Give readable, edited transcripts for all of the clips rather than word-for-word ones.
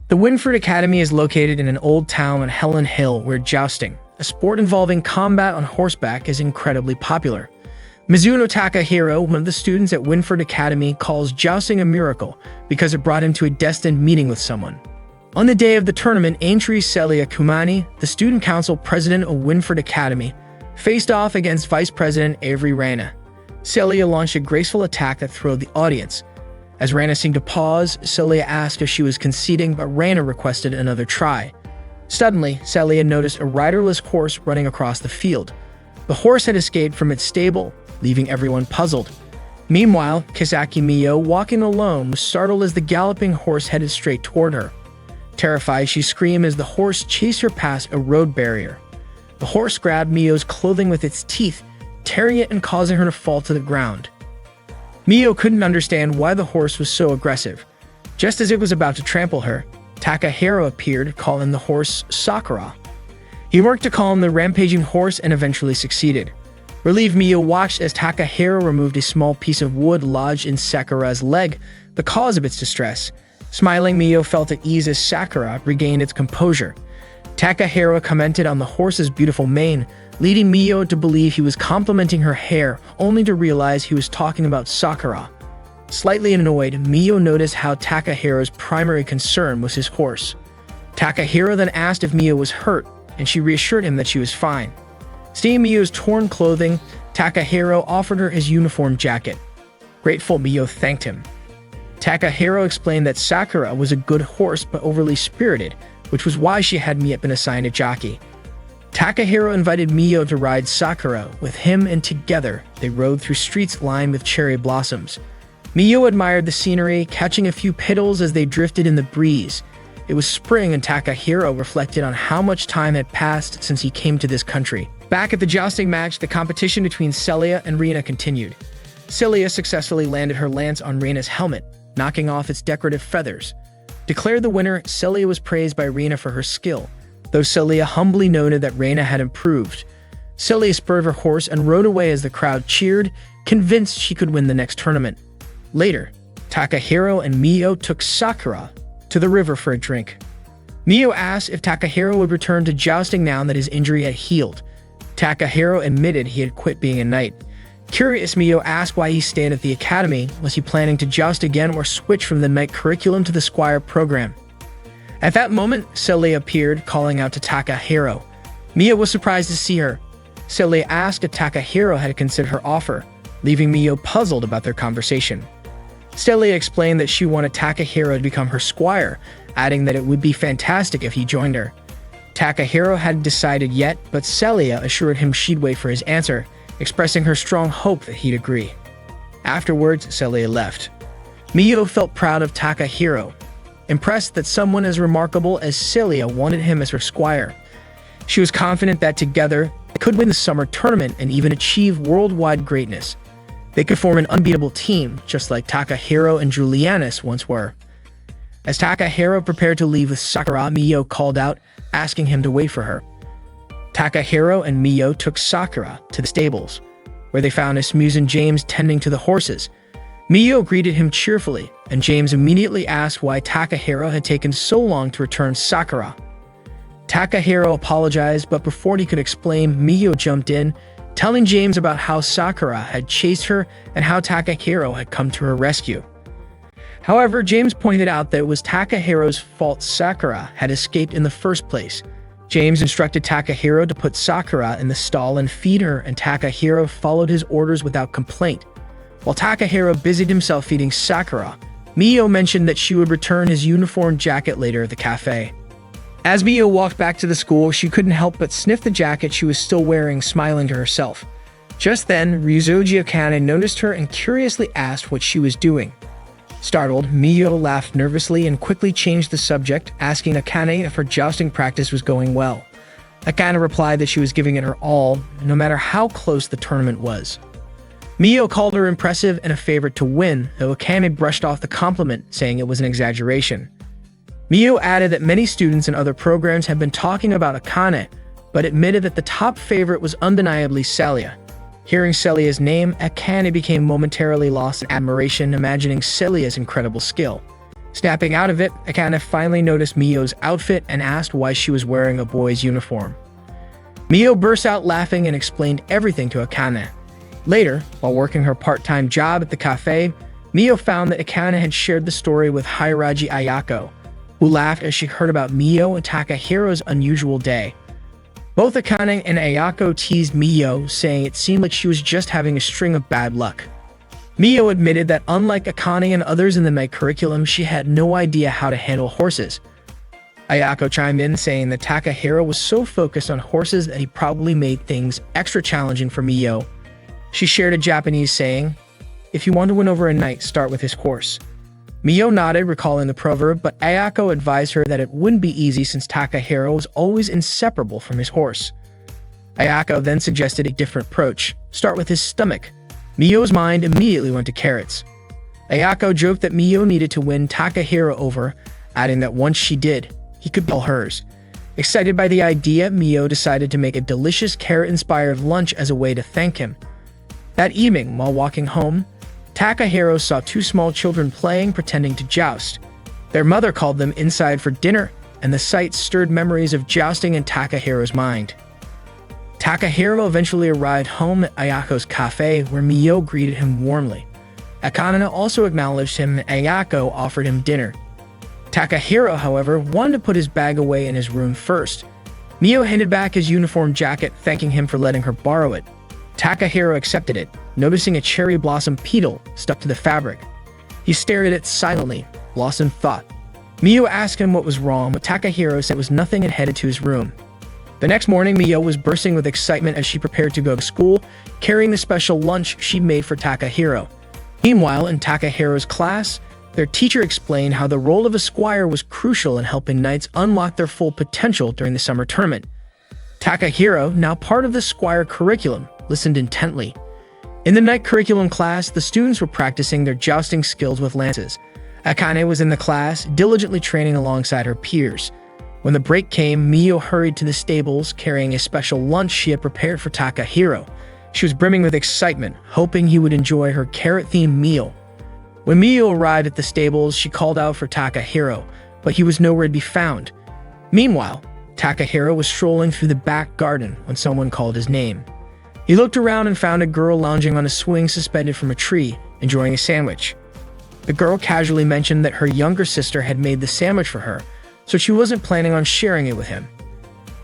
The Winford Academy is located in an old town on Helen Hill where jousting, a sport involving combat on horseback, is incredibly popular. Mizuno Takahiro, one of the students at Winford Academy, calls jousting a miracle because it brought him to a destined meeting with someone. On the day of the tournament, Aintree Celia Kumani, the student council president of Winford Academy, faced off against Vice President Avery Rana. Celia launched a graceful attack that thrilled the audience. As Rana seemed to pause, Celia asked if she was conceding, but Rana requested another try. Suddenly, Celia noticed a riderless horse running across the field. The horse had escaped from its stable, leaving everyone puzzled. Meanwhile, Kisaki Miyo, walking alone, was startled as the galloping horse headed straight toward her. Terrified, she screamed as the horse chased her past a road barrier. The horse grabbed Miyo's clothing with its teeth, tearing it and causing her to fall to the ground. Miyo couldn't understand why the horse was so aggressive. Just as it was about to trample her, Takahiro appeared, calling the horse Sakura. He worked to calm the rampaging horse and eventually succeeded. Relieved, Miyo watched as Takahiro removed a small piece of wood lodged in Sakura's leg, the cause of its distress. Smiling, Miyo felt at ease as Sakura regained its composure. Takahiro commented on the horse's beautiful mane, leading Miyo to believe he was complimenting her hair, only to realize he was talking about Sakura. Slightly annoyed, Miyo noticed how Takahiro's primary concern was his horse. Takahiro then asked if Miyo was hurt, and she reassured him that she was fine. Seeing Miyo's torn clothing, Takahiro offered her his uniform jacket. Grateful, Miyo thanked him. Takahiro explained that Sakura was a good horse but overly spirited, which was why she hadn't yet been assigned a jockey. Takahiro invited Miyo to ride Sakura with him, and together they rode through streets lined with cherry blossoms. Miyo admired the scenery, catching a few petals as they drifted in the breeze. It was spring, and Takahiro reflected on how much time had passed since he came to this country. Back at the jousting match, the competition between Celia and Rina continued. Celia successfully landed her lance on Rina's helmet, knocking off its decorative feathers. Declared the winner, Celia was praised by Rina for her skill, though Celia humbly noted that Rina had improved. Celia spurred her horse and rode away as the crowd cheered, convinced she could win the next tournament. Later, Takahiro and Miyo took Sakura to the river for a drink. Miyo asked if Takahiro would return to jousting now that his injury had healed. Takahiro admitted he had quit being a knight. Curious, Miyo asked why he stayed at the academy. Was he planning to joust again or switch from the knight curriculum to the squire program? At that moment, Celia appeared, calling out to Takahiro. Miyo was surprised to see her. Celia asked if Takahiro had considered her offer, leaving Miyo puzzled about their conversation. Celia explained that she wanted Takahiro to become her squire, adding that it would be fantastic if he joined her. Takahiro hadn't decided yet, but Celia assured him she'd wait for his answer, expressing her strong hope that he'd agree. Afterwards, Celia left. Miyo felt proud of Takahiro, impressed that someone as remarkable as Celia wanted him as her squire. She was confident that together they could win the summer tournament and even achieve worldwide greatness. They could form an unbeatable team, just like Takahiro and Julianus once were. As Takahiro prepared to leave with Sakura, Miyo called out, asking him to wait for her. Takahiro and Miyo took Sakura to the stables, where they found Asmussen James tending to the horses. Miyo greeted him cheerfully, and James immediately asked why Takahiro had taken so long to return Sakura. Takahiro apologized, but before he could explain, Miyo jumped in, telling James about how Sakura had chased her and how Takahiro had come to her rescue. However, James pointed out that it was Takahiro's fault Sakura had escaped in the first place. James instructed Takahiro to put Sakura in the stall and feed her, and Takahiro followed his orders without complaint. While Takahiro busied himself feeding Sakura, Miyo mentioned that she would return his uniform jacket later at the cafe. As Miyo walked back to the school, she couldn't help but sniff the jacket she was still wearing, smiling to herself. Just then, Ryuzoji Akane noticed her and curiously asked what she was doing. Startled, Miyo laughed nervously and quickly changed the subject, asking Akane if her jousting practice was going well. Akane replied that she was giving it her all, no matter how close the tournament was. Miyo called her impressive and a favorite to win, though Akane brushed off the compliment, saying it was an exaggeration. Miyo added that many students in other programs had been talking about Akane, but admitted that the top favorite was undeniably Celia. Hearing Celia's name, Akane became momentarily lost in admiration, imagining Celia's incredible skill. Snapping out of it, Akane finally noticed Mio's outfit and asked why she was wearing a boy's uniform. Mio burst out laughing and explained everything to Akane. Later, while working her part-time job at the cafe, Mio found that Akane had shared the story with Hiraji Ayako, who laughed as she heard about Mio and Takahiro's unusual day. Both Akane and Ayako teased Mio, saying it seemed like she was just having a string of bad luck. Mio admitted that unlike Akane and others in the night curriculum, she had no idea how to handle horses. Ayako chimed in, saying that Takahiro was so focused on horses that he probably made things extra challenging for Mio. She shared a Japanese saying, "If you want to win over a knight, start with his horse." Mio nodded, recalling the proverb, but Ayako advised her that it wouldn't be easy since Takahiro was always inseparable from his horse. Ayako then suggested a different approach: start with his stomach. Mio's mind immediately went to carrots. Ayako joked that Mio needed to win Takahiro over, adding that once she did, he could be all hers. Excited by the idea, Mio decided to make a delicious carrot-inspired lunch as a way to thank him. That evening, while walking home, Takahiro saw two small children playing, pretending to joust. Their mother called them inside for dinner, and the sight stirred memories of jousting in Takahiro's mind. Takahiro eventually arrived home at Ayako's cafe, where Mio greeted him warmly. Akane also acknowledged him, and Ayako offered him dinner. Takahiro, however, wanted to put his bag away in his room first. Mio handed back his uniform jacket, thanking him for letting her borrow it. Takahiro accepted it, noticing a cherry blossom petal stuck to the fabric. He stared at it silently, lost in thought. Mio asked him what was wrong, but Takahiro said it was nothing and headed to his room. The next morning, Mio was bursting with excitement as she prepared to go to school, carrying the special lunch she made for Takahiro. Meanwhile, in Takahiro's class, their teacher explained how the role of a squire was crucial in helping knights unlock their full potential during the summer tournament. Takahiro, now part of the squire curriculum, listened intently. In the night curriculum class, the students were practicing their jousting skills with lances. Akane was in the class, diligently training alongside her peers. When the break came, Mio hurried to the stables, carrying a special lunch she had prepared for Takahiro. She was brimming with excitement, hoping he would enjoy her carrot-themed meal. When Mio arrived at the stables, she called out for Takahiro, but he was nowhere to be found. Meanwhile, Takahiro was strolling through the back garden when someone called his name. He looked around and found a girl lounging on a swing suspended from a tree, enjoying a sandwich. The girl casually mentioned that her younger sister had made the sandwich for her, so she wasn't planning on sharing it with him.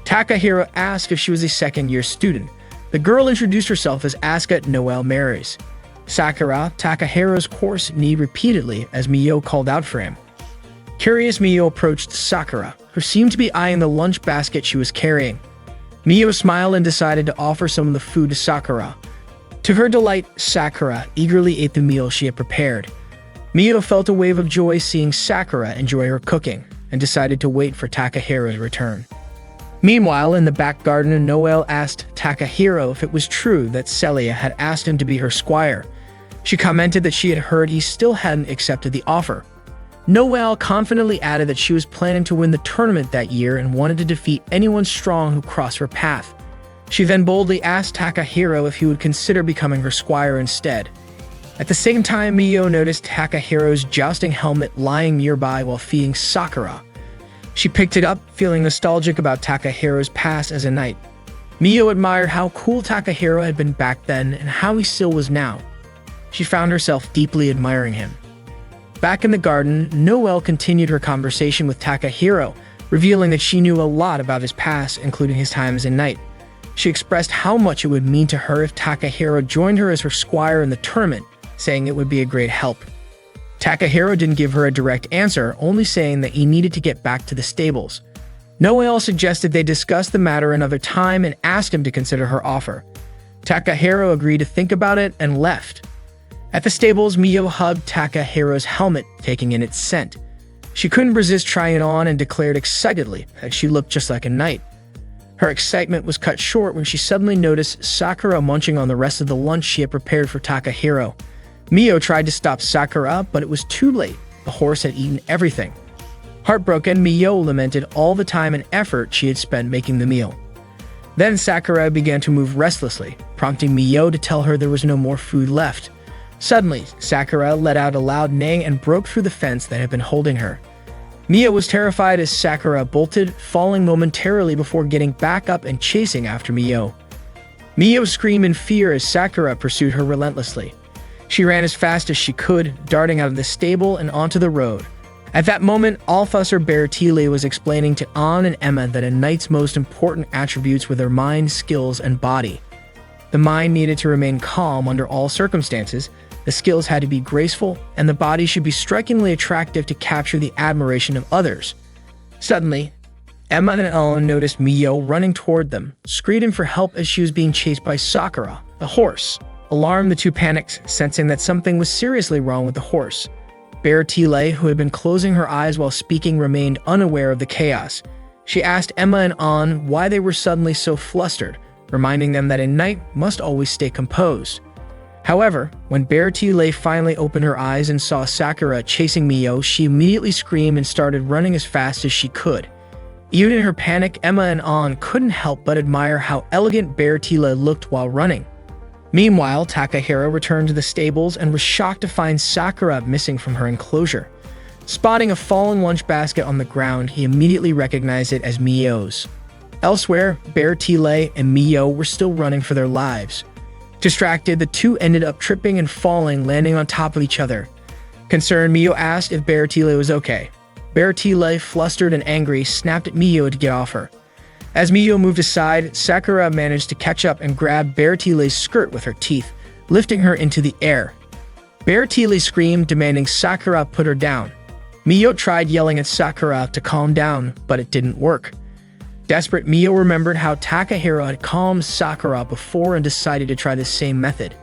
Takahiro asked if she was a second-year student. The girl introduced herself as Asuka Noelle Marys. Sakura, Takahiro's course, kneed repeatedly as Mio called out for him. Curious, Mio approached Sakura, who seemed to be eyeing the lunch basket she was carrying. Mio smiled and decided to offer some of the food to Sakura. To her delight, Sakura eagerly ate the meal she had prepared. Mio felt a wave of joy seeing Sakura enjoy her cooking, and decided to wait for Takahiro's return. Meanwhile, in the back garden, Noelle asked Takahiro if it was true that Celia had asked him to be her squire. She commented that she had heard he still hadn't accepted the offer. Noelle confidently added that she was planning to win the tournament that year and wanted to defeat anyone strong who crossed her path. She then boldly asked Takahiro if he would consider becoming her squire instead. At the same time, Mio noticed Takahiro's jousting helmet lying nearby while feeding Sakura. She picked it up, feeling nostalgic about Takahiro's past as a knight. Mio admired how cool Takahiro had been back then and how he still was now. She found herself deeply admiring him. Back in the garden, Noelle continued her conversation with Takahiro, revealing that she knew a lot about his past, including his time as a knight. She expressed how much it would mean to her if Takahiro joined her as her squire in the tournament, saying it would be a great help. Takahiro didn't give her a direct answer, only saying that he needed to get back to the stables. Noelle suggested they discuss the matter another time and asked him to consider her offer. Takahiro agreed to think about it and left. At the stables, Mio hugged Takahiro's helmet, taking in its scent. She couldn't resist trying it on and declared excitedly that she looked just like a knight. Her excitement was cut short when she suddenly noticed Sakura munching on the rest of the lunch she had prepared for Takahiro. Mio tried to stop Sakura, but it was too late. The horse had eaten everything. Heartbroken, Mio lamented all the time and effort she had spent making the meal. Then Sakura began to move restlessly, prompting Mio to tell her there was no more food left. Suddenly, Sakura let out a loud neighing and broke through the fence that had been holding her. Mio was terrified as Sakura bolted, falling momentarily before getting back up and chasing after Mio. Mio screamed in fear as Sakura pursued her relentlessly. She ran as fast as she could, darting out of the stable and onto the road. At that moment, Officer Bertile was explaining to Ann and Emma that a knight's most important attributes were their mind, skills, and body. The mind needed to remain calm under all circumstances, the skills had to be graceful, and the body should be strikingly attractive to capture the admiration of others. Suddenly, Emma and Ellen noticed Mio running toward them, screaming for help as she was being chased by Sakura, the horse. Alarmed, the two panicked, sensing that something was seriously wrong with the horse. Bertile, who had been closing her eyes while speaking, remained unaware of the chaos. She asked Emma and Ann why they were suddenly so flustered, reminding them that a knight must always stay composed. However, when Bertile finally opened her eyes and saw Sakura chasing Mio, she immediately screamed and started running as fast as she could. Even in her panic, Emma and Ann couldn't help but admire how elegant Bertile looked while running. Meanwhile, Takahiro returned to the stables and was shocked to find Sakura missing from her enclosure. Spotting a fallen lunch basket on the ground, he immediately recognized it as Mio's. Elsewhere, Bertile and Mio were still running for their lives. Distracted, the two ended up tripping and falling, landing on top of each other. Concerned, Mio asked if Bertile was okay. Bertile, flustered and angry, snapped at Mio to get off her. As Mio moved aside, Sakura managed to catch up and grab Bertile's skirt with her teeth, lifting her into the air. Bertile screamed, demanding Sakura put her down. Mio tried yelling at Sakura to calm down, but it didn't work. Desperate, Mio remembered how Takahiro had calmed Sakura before and decided to try the same method.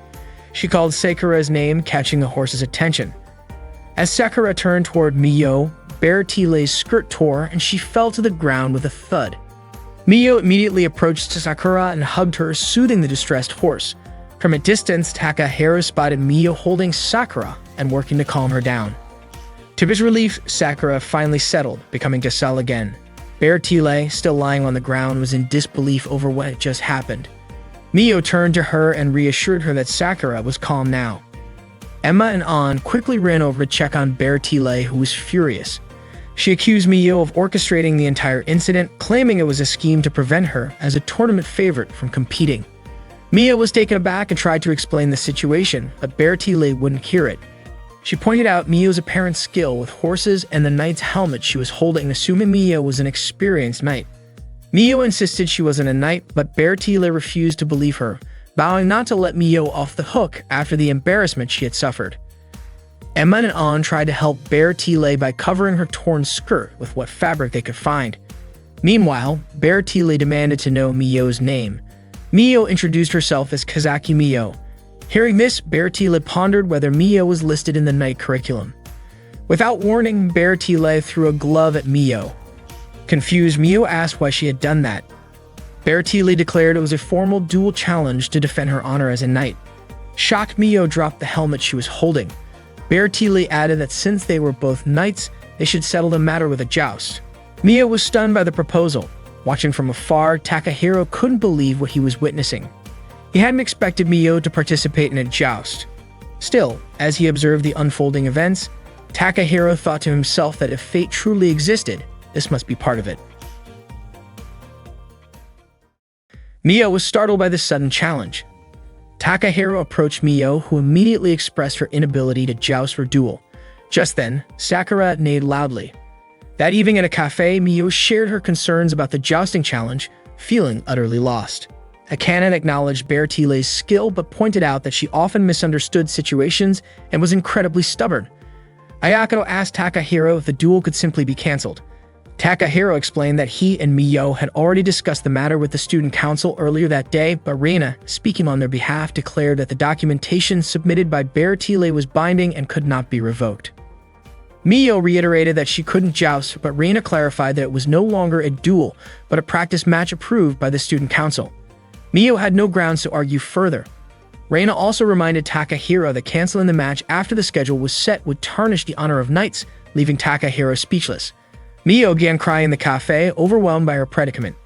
She called Sakura's name, catching the horse's attention. As Sakura turned toward Mio, Bertile's skirt tore and she fell to the ground with a thud. Mio immediately approached Sakura and hugged her, soothing the distressed horse. From a distance, Takahiro spotted Mio holding Sakura and working to calm her down. To his relief, Sakura finally settled, becoming docile again. Bertile, still lying on the ground, was in disbelief over what had just happened. Mio turned to her and reassured her that Sakura was calm now. Emma and Ann quickly ran over to check on Bertile, who was furious. She accused Mio of orchestrating the entire incident, claiming it was a scheme to prevent her, as a tournament favorite, from competing. Mio was taken aback and tried to explain the situation, but Bertile wouldn't hear it. She pointed out Mio's apparent skill with horses and the knight's helmet she was holding, assuming Mio was an experienced knight. Mio insisted she wasn't a knight, but Bertile refused to believe her, vowing not to let Mio off the hook after the embarrassment she had suffered. Emma and Ann tried to help Bertile by covering her torn skirt with what fabric they could find. Meanwhile, Bertile demanded to know Mio's name. Mio introduced herself as Kazaki Mio. Hearing this, Bertile pondered whether Mio was listed in the knight curriculum. Without warning, Bertile threw a glove at Mio. Confused, Mio asked why she had done that. Bertile declared it was a formal duel challenge to defend her honor as a knight. Shocked, Mio dropped the helmet she was holding. Bertile added that since they were both knights, they should settle the matter with a joust. Mio was stunned by the proposal. Watching from afar, Takahiro couldn't believe what he was witnessing. He hadn't expected Mio to participate in a joust. Still, as he observed the unfolding events, Takahiro thought to himself that if fate truly existed, this must be part of it. Mio was startled by this sudden challenge. Takahiro approached Mio, who immediately expressed her inability to joust or duel. Just then, Sakura neighed loudly. That evening at a cafe, Mio shared her concerns about the jousting challenge, feeling utterly lost. Akane acknowledged Bertile's skill but pointed out that she often misunderstood situations and was incredibly stubborn. Ayakato asked Takahiro if the duel could simply be cancelled. Takahiro explained that he and Mio had already discussed the matter with the student council earlier that day, but Reina, speaking on their behalf, declared that the documentation submitted by Bertile was binding and could not be revoked. Mio reiterated that she couldn't joust, but Reina clarified that it was no longer a duel, but a practice match approved by the student council. Mio had no grounds to argue further. Reina also reminded Takahiro that canceling the match after the schedule was set would tarnish the honor of knights, leaving Takahiro speechless. Mio began crying in the cafe, overwhelmed by her predicament.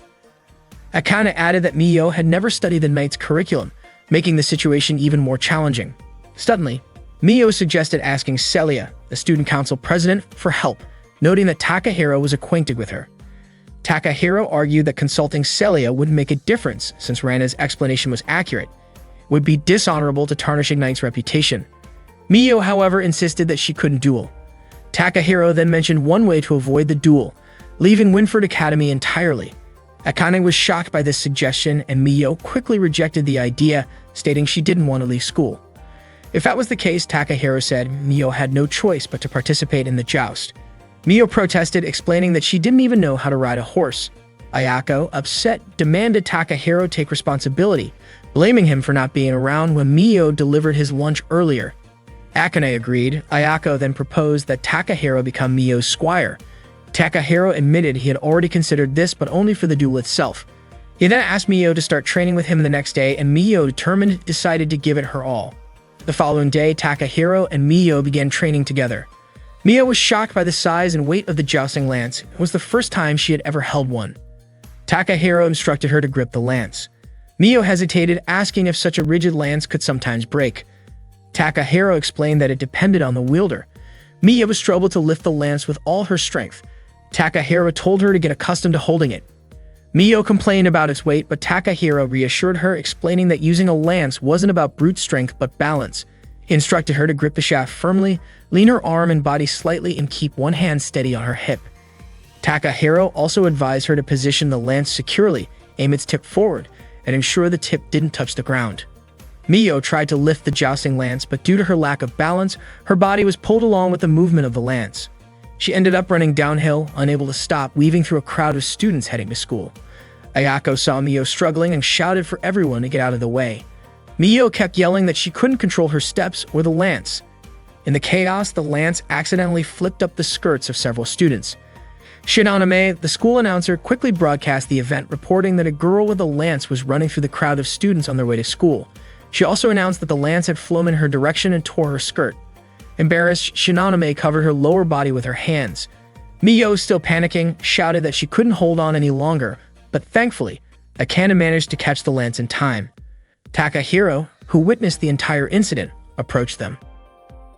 Akane added that Mio had never studied the knight's curriculum, making the situation even more challenging. Suddenly, Mio suggested asking Celia, the student council president, for help, noting that Takahiro was acquainted with her. Takahiro argued that consulting Celia wouldn't make a difference since Rana's explanation was accurate. It would be dishonorable to tarnish Ignite's reputation. Mio, however, insisted that she couldn't duel. Takahiro then mentioned one way to avoid the duel, leaving Winford Academy entirely. Akane was shocked by this suggestion, and Mio quickly rejected the idea, stating she didn't want to leave school. If that was the case, Takahiro said Mio had no choice but to participate in the joust. Mio protested, explaining that she didn't even know how to ride a horse. Ayako, upset, demanded Takahiro take responsibility, blaming him for not being around when Mio delivered his lunch earlier. Akane agreed. Ayako then proposed that Takahiro become Mio's squire. Takahiro admitted he had already considered this, but only for the duel itself. He then asked Mio to start training with him the next day, and Mio, determined, decided to give it her all. The following day, Takahiro and Mio began training together. Mio was shocked by the size and weight of the jousting lance. It was the first time she had ever held one. Takahiro instructed her to grip the lance. Mio hesitated, asking if such a rigid lance could sometimes break. Takahiro explained that it depended on the wielder. Mio struggled to lift the lance with all her strength. Takahiro told her to get accustomed to holding it. Mio complained about its weight, but Takahiro reassured her, explaining that using a lance wasn't about brute strength but balance. He instructed her to grip the shaft firmly, lean her arm and body slightly, and keep one hand steady on her hip. Takahiro also advised her to position the lance securely, aim its tip forward, and ensure the tip didn't touch the ground. Mio tried to lift the jousting lance, but due to her lack of balance, her body was pulled along with the movement of the lance. She ended up running downhill, unable to stop, weaving through a crowd of students heading to school. Ayako saw Mio struggling and shouted for everyone to get out of the way. Mio kept yelling that she couldn't control her steps or the lance. In the chaos, the lance accidentally flipped up the skirts of several students. Shinonome, the school announcer, quickly broadcast the event, reporting that a girl with a lance was running through the crowd of students on their way to school. She also announced that the lance had flown in her direction and tore her skirt. Embarrassed, Shinonome covered her lower body with her hands. Mio, still panicking, shouted that she couldn't hold on any longer, but thankfully, Akane managed to catch the lance in time. Takahiro, who witnessed the entire incident, approached them.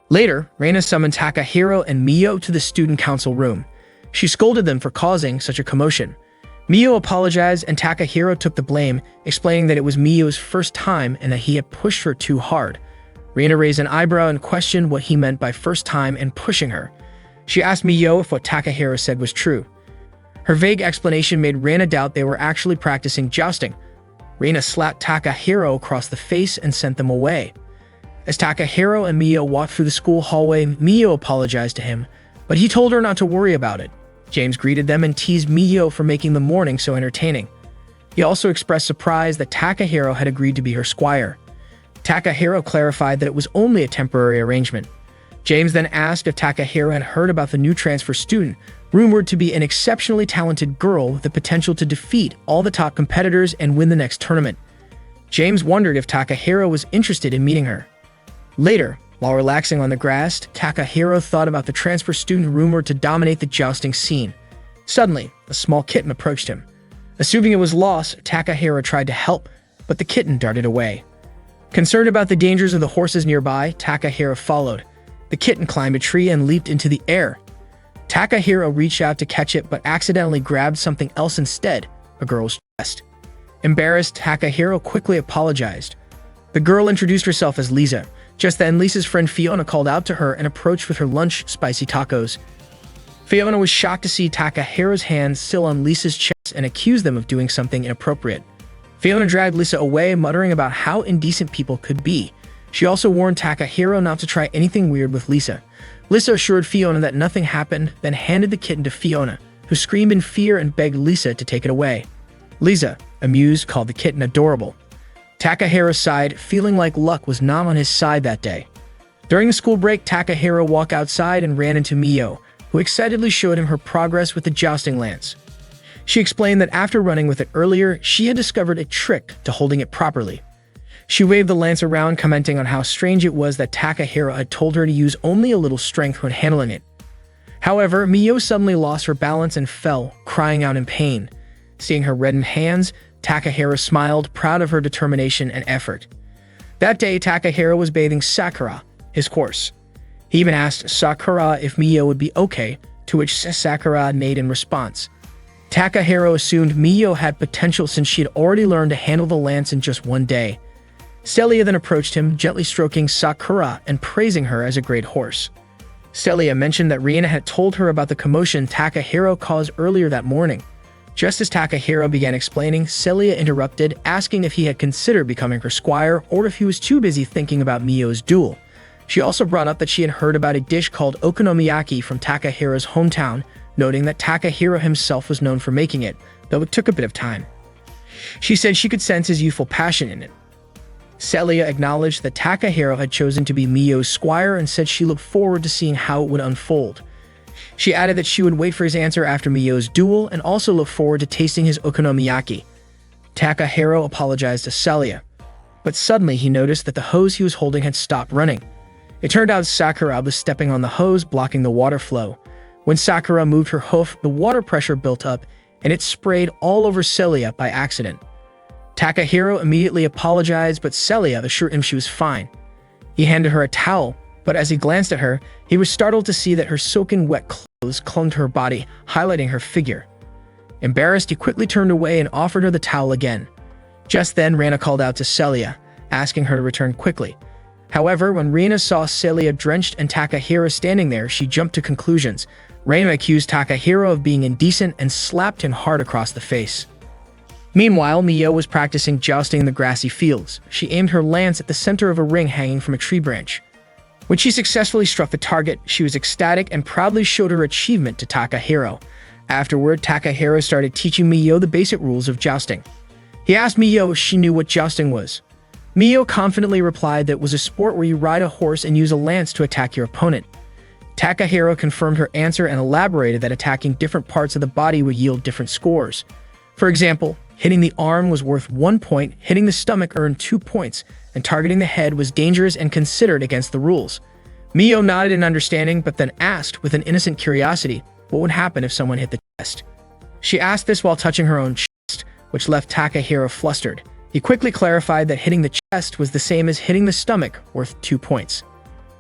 Later, Reina summoned Takahiro and Mio to the student council room. She scolded them for causing such a commotion. Mio apologized and Takahiro took the blame, explaining that it was Mio's first time and that he had pushed her too hard. Reina raised an eyebrow and questioned what he meant by first time and pushing her. She asked Mio if what Takahiro said was true. Her vague explanation made Reina doubt they were actually practicing jousting. Reina slapped Takahiro across the face and sent them away. As Takahiro and Mio walked through the school hallway, Mio apologized to him, but he told her not to worry about it. James greeted them and teased Mio for making the morning so entertaining. He also expressed surprise that Takahiro had agreed to be her squire. Takahiro clarified that it was only a temporary arrangement. James then asked if Takahiro had heard about the new transfer student, rumored to be an exceptionally talented girl with the potential to defeat all the top competitors and win the next tournament. James wondered if Takahiro was interested in meeting her. Later, while relaxing on the grass, Takahiro thought about the transfer student rumored to dominate the jousting scene. Suddenly, a small kitten approached him. Assuming it was lost, Takahiro tried to help, but the kitten darted away. Concerned about the dangers of the horses nearby, Takahiro followed. The kitten climbed a tree and leaped into the air. Takahiro reached out to catch it but accidentally grabbed something else instead, a girl's chest. Embarrassed, Takahiro quickly apologized. The girl introduced herself as Lisa. Just then, Lisa's friend Fiona called out to her and approached with her lunch, spicy tacos. Fiona was shocked to see Takahiro's hands still on Lisa's chest and accused them of doing something inappropriate. Fiona dragged Lisa away, muttering about how indecent people could be. She also warned Takahiro not to try anything weird with Lisa. Lisa assured Fiona that nothing happened, then handed the kitten to Fiona, who screamed in fear and begged Lisa to take it away. Lisa, amused, called the kitten adorable. Takahiro sighed, feeling like luck was not on his side that day. During the school break, Takahiro walked outside and ran into Mio, who excitedly showed him her progress with the jousting lance. She explained that after running with it earlier, she had discovered a trick to holding it properly. She waved the lance around, commenting on how strange it was that Takahiro had told her to use only a little strength when handling it. However, Mio suddenly lost her balance and fell, crying out in pain. Seeing her reddened hands, Takahiro smiled, proud of her determination and effort. That day, Takahiro was bathing Sakura, his course. He even asked Sakura if Miyo would be okay, to which Sakura neighed in response. Takahiro assumed Miyo had potential since she had already learned to handle the lance in just one day. Celia then approached him, gently stroking Sakura and praising her as a great horse. Celia mentioned that Riina had told her about the commotion Takahiro caused earlier that morning. Just as Takahiro began explaining, Celia interrupted, asking if he had considered becoming her squire or if he was too busy thinking about Miyo's duel. She also brought up that she had heard about a dish called okonomiyaki from Takahiro's hometown, noting that Takahiro himself was known for making it, though it took a bit of time. She said she could sense his youthful passion in it. Celia acknowledged that Takahiro had chosen to be Miyo's squire and said she looked forward to seeing how it would unfold. She added that she would wait for his answer after Miyo's duel and also look forward to tasting his okonomiyaki. Takahiro apologized to Celia, but suddenly he noticed that the hose he was holding had stopped running. It turned out Sakura was stepping on the hose, blocking the water flow. When Sakura moved her hoof, the water pressure built up, and it sprayed all over Celia by accident. Takahiro immediately apologized, but Celia assured him she was fine. He handed her a towel, but as he glanced at her, he was startled to see that her soaking wet clothes clung to her body, highlighting her figure. Embarrassed, he quickly turned away and offered her the towel again. Just then, Riina called out to Celia, asking her to return quickly. However, when Riina saw Celia drenched and Takahiro standing there, she jumped to conclusions. Riina accused Takahiro of being indecent and slapped him hard across the face. Meanwhile, Miyo was practicing jousting in the grassy fields. She aimed her lance at the center of a ring hanging from a tree branch. When she successfully struck the target, she was ecstatic and proudly showed her achievement to Takahiro. Afterward, Takahiro started teaching Miyo the basic rules of jousting. He asked Miyo if she knew what jousting was. Miyo confidently replied that it was a sport where you ride a horse and use a lance to attack your opponent. Takahiro confirmed her answer and elaborated that attacking different parts of the body would yield different scores. For example, hitting the arm was worth 1 point, hitting the stomach earned 2 points, and targeting the head was dangerous and considered against the rules. Miyo nodded in understanding, but then asked, with an innocent curiosity, what would happen if someone hit the chest. She asked this while touching her own chest, which left Takahiro flustered. He quickly clarified that hitting the chest was the same as hitting the stomach, worth 2 points.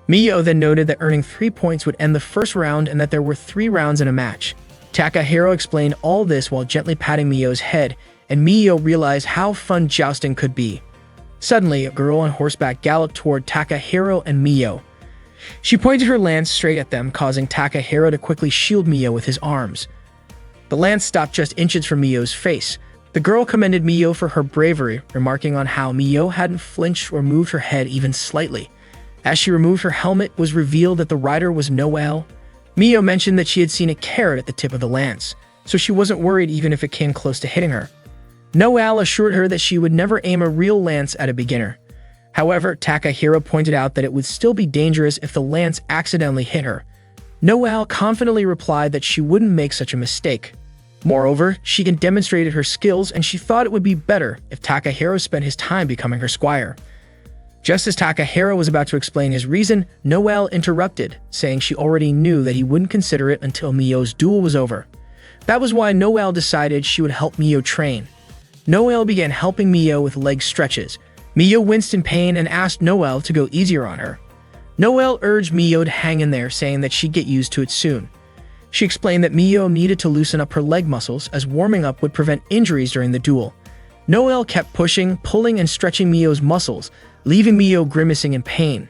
Miyo then noted that earning 3 points would end the first round and that there were 3 rounds in a match. Takahiro explained all this while gently patting Miyo's head, and Miyo realized how fun jousting could be. Suddenly, a girl on horseback galloped toward Takahiro and Miyo. She pointed her lance straight at them, causing Takahiro to quickly shield Miyo with his arms. The lance stopped just inches from Miyo's face. The girl commended Miyo for her bravery, remarking on how Miyo hadn't flinched or moved her head even slightly. As she removed her helmet, it was revealed that the rider was Noelle. Miyo mentioned that she had seen a carrot at the tip of the lance, so she wasn't worried even if it came close to hitting her. Noelle assured her that she would never aim a real lance at a beginner. However, Takahiro pointed out that it would still be dangerous if the lance accidentally hit her. Noelle confidently replied that she wouldn't make such a mistake. Moreover, she had demonstrated her skills and she thought it would be better if Takahiro spent his time becoming her squire. Just as Takahiro was about to explain his reason, Noelle interrupted, saying she already knew that he wouldn't consider it until Miyo's duel was over. That was why Noelle decided she would help Miyo train. Noelle began helping Miyo with leg stretches. Miyo winced in pain and asked Noelle to go easier on her. Noelle urged Miyo to hang in there, saying that she'd get used to it soon. She explained that Miyo needed to loosen up her leg muscles as warming up would prevent injuries during the duel. Noelle kept pushing, pulling, and stretching Miyo's muscles, leaving Miyo grimacing in pain.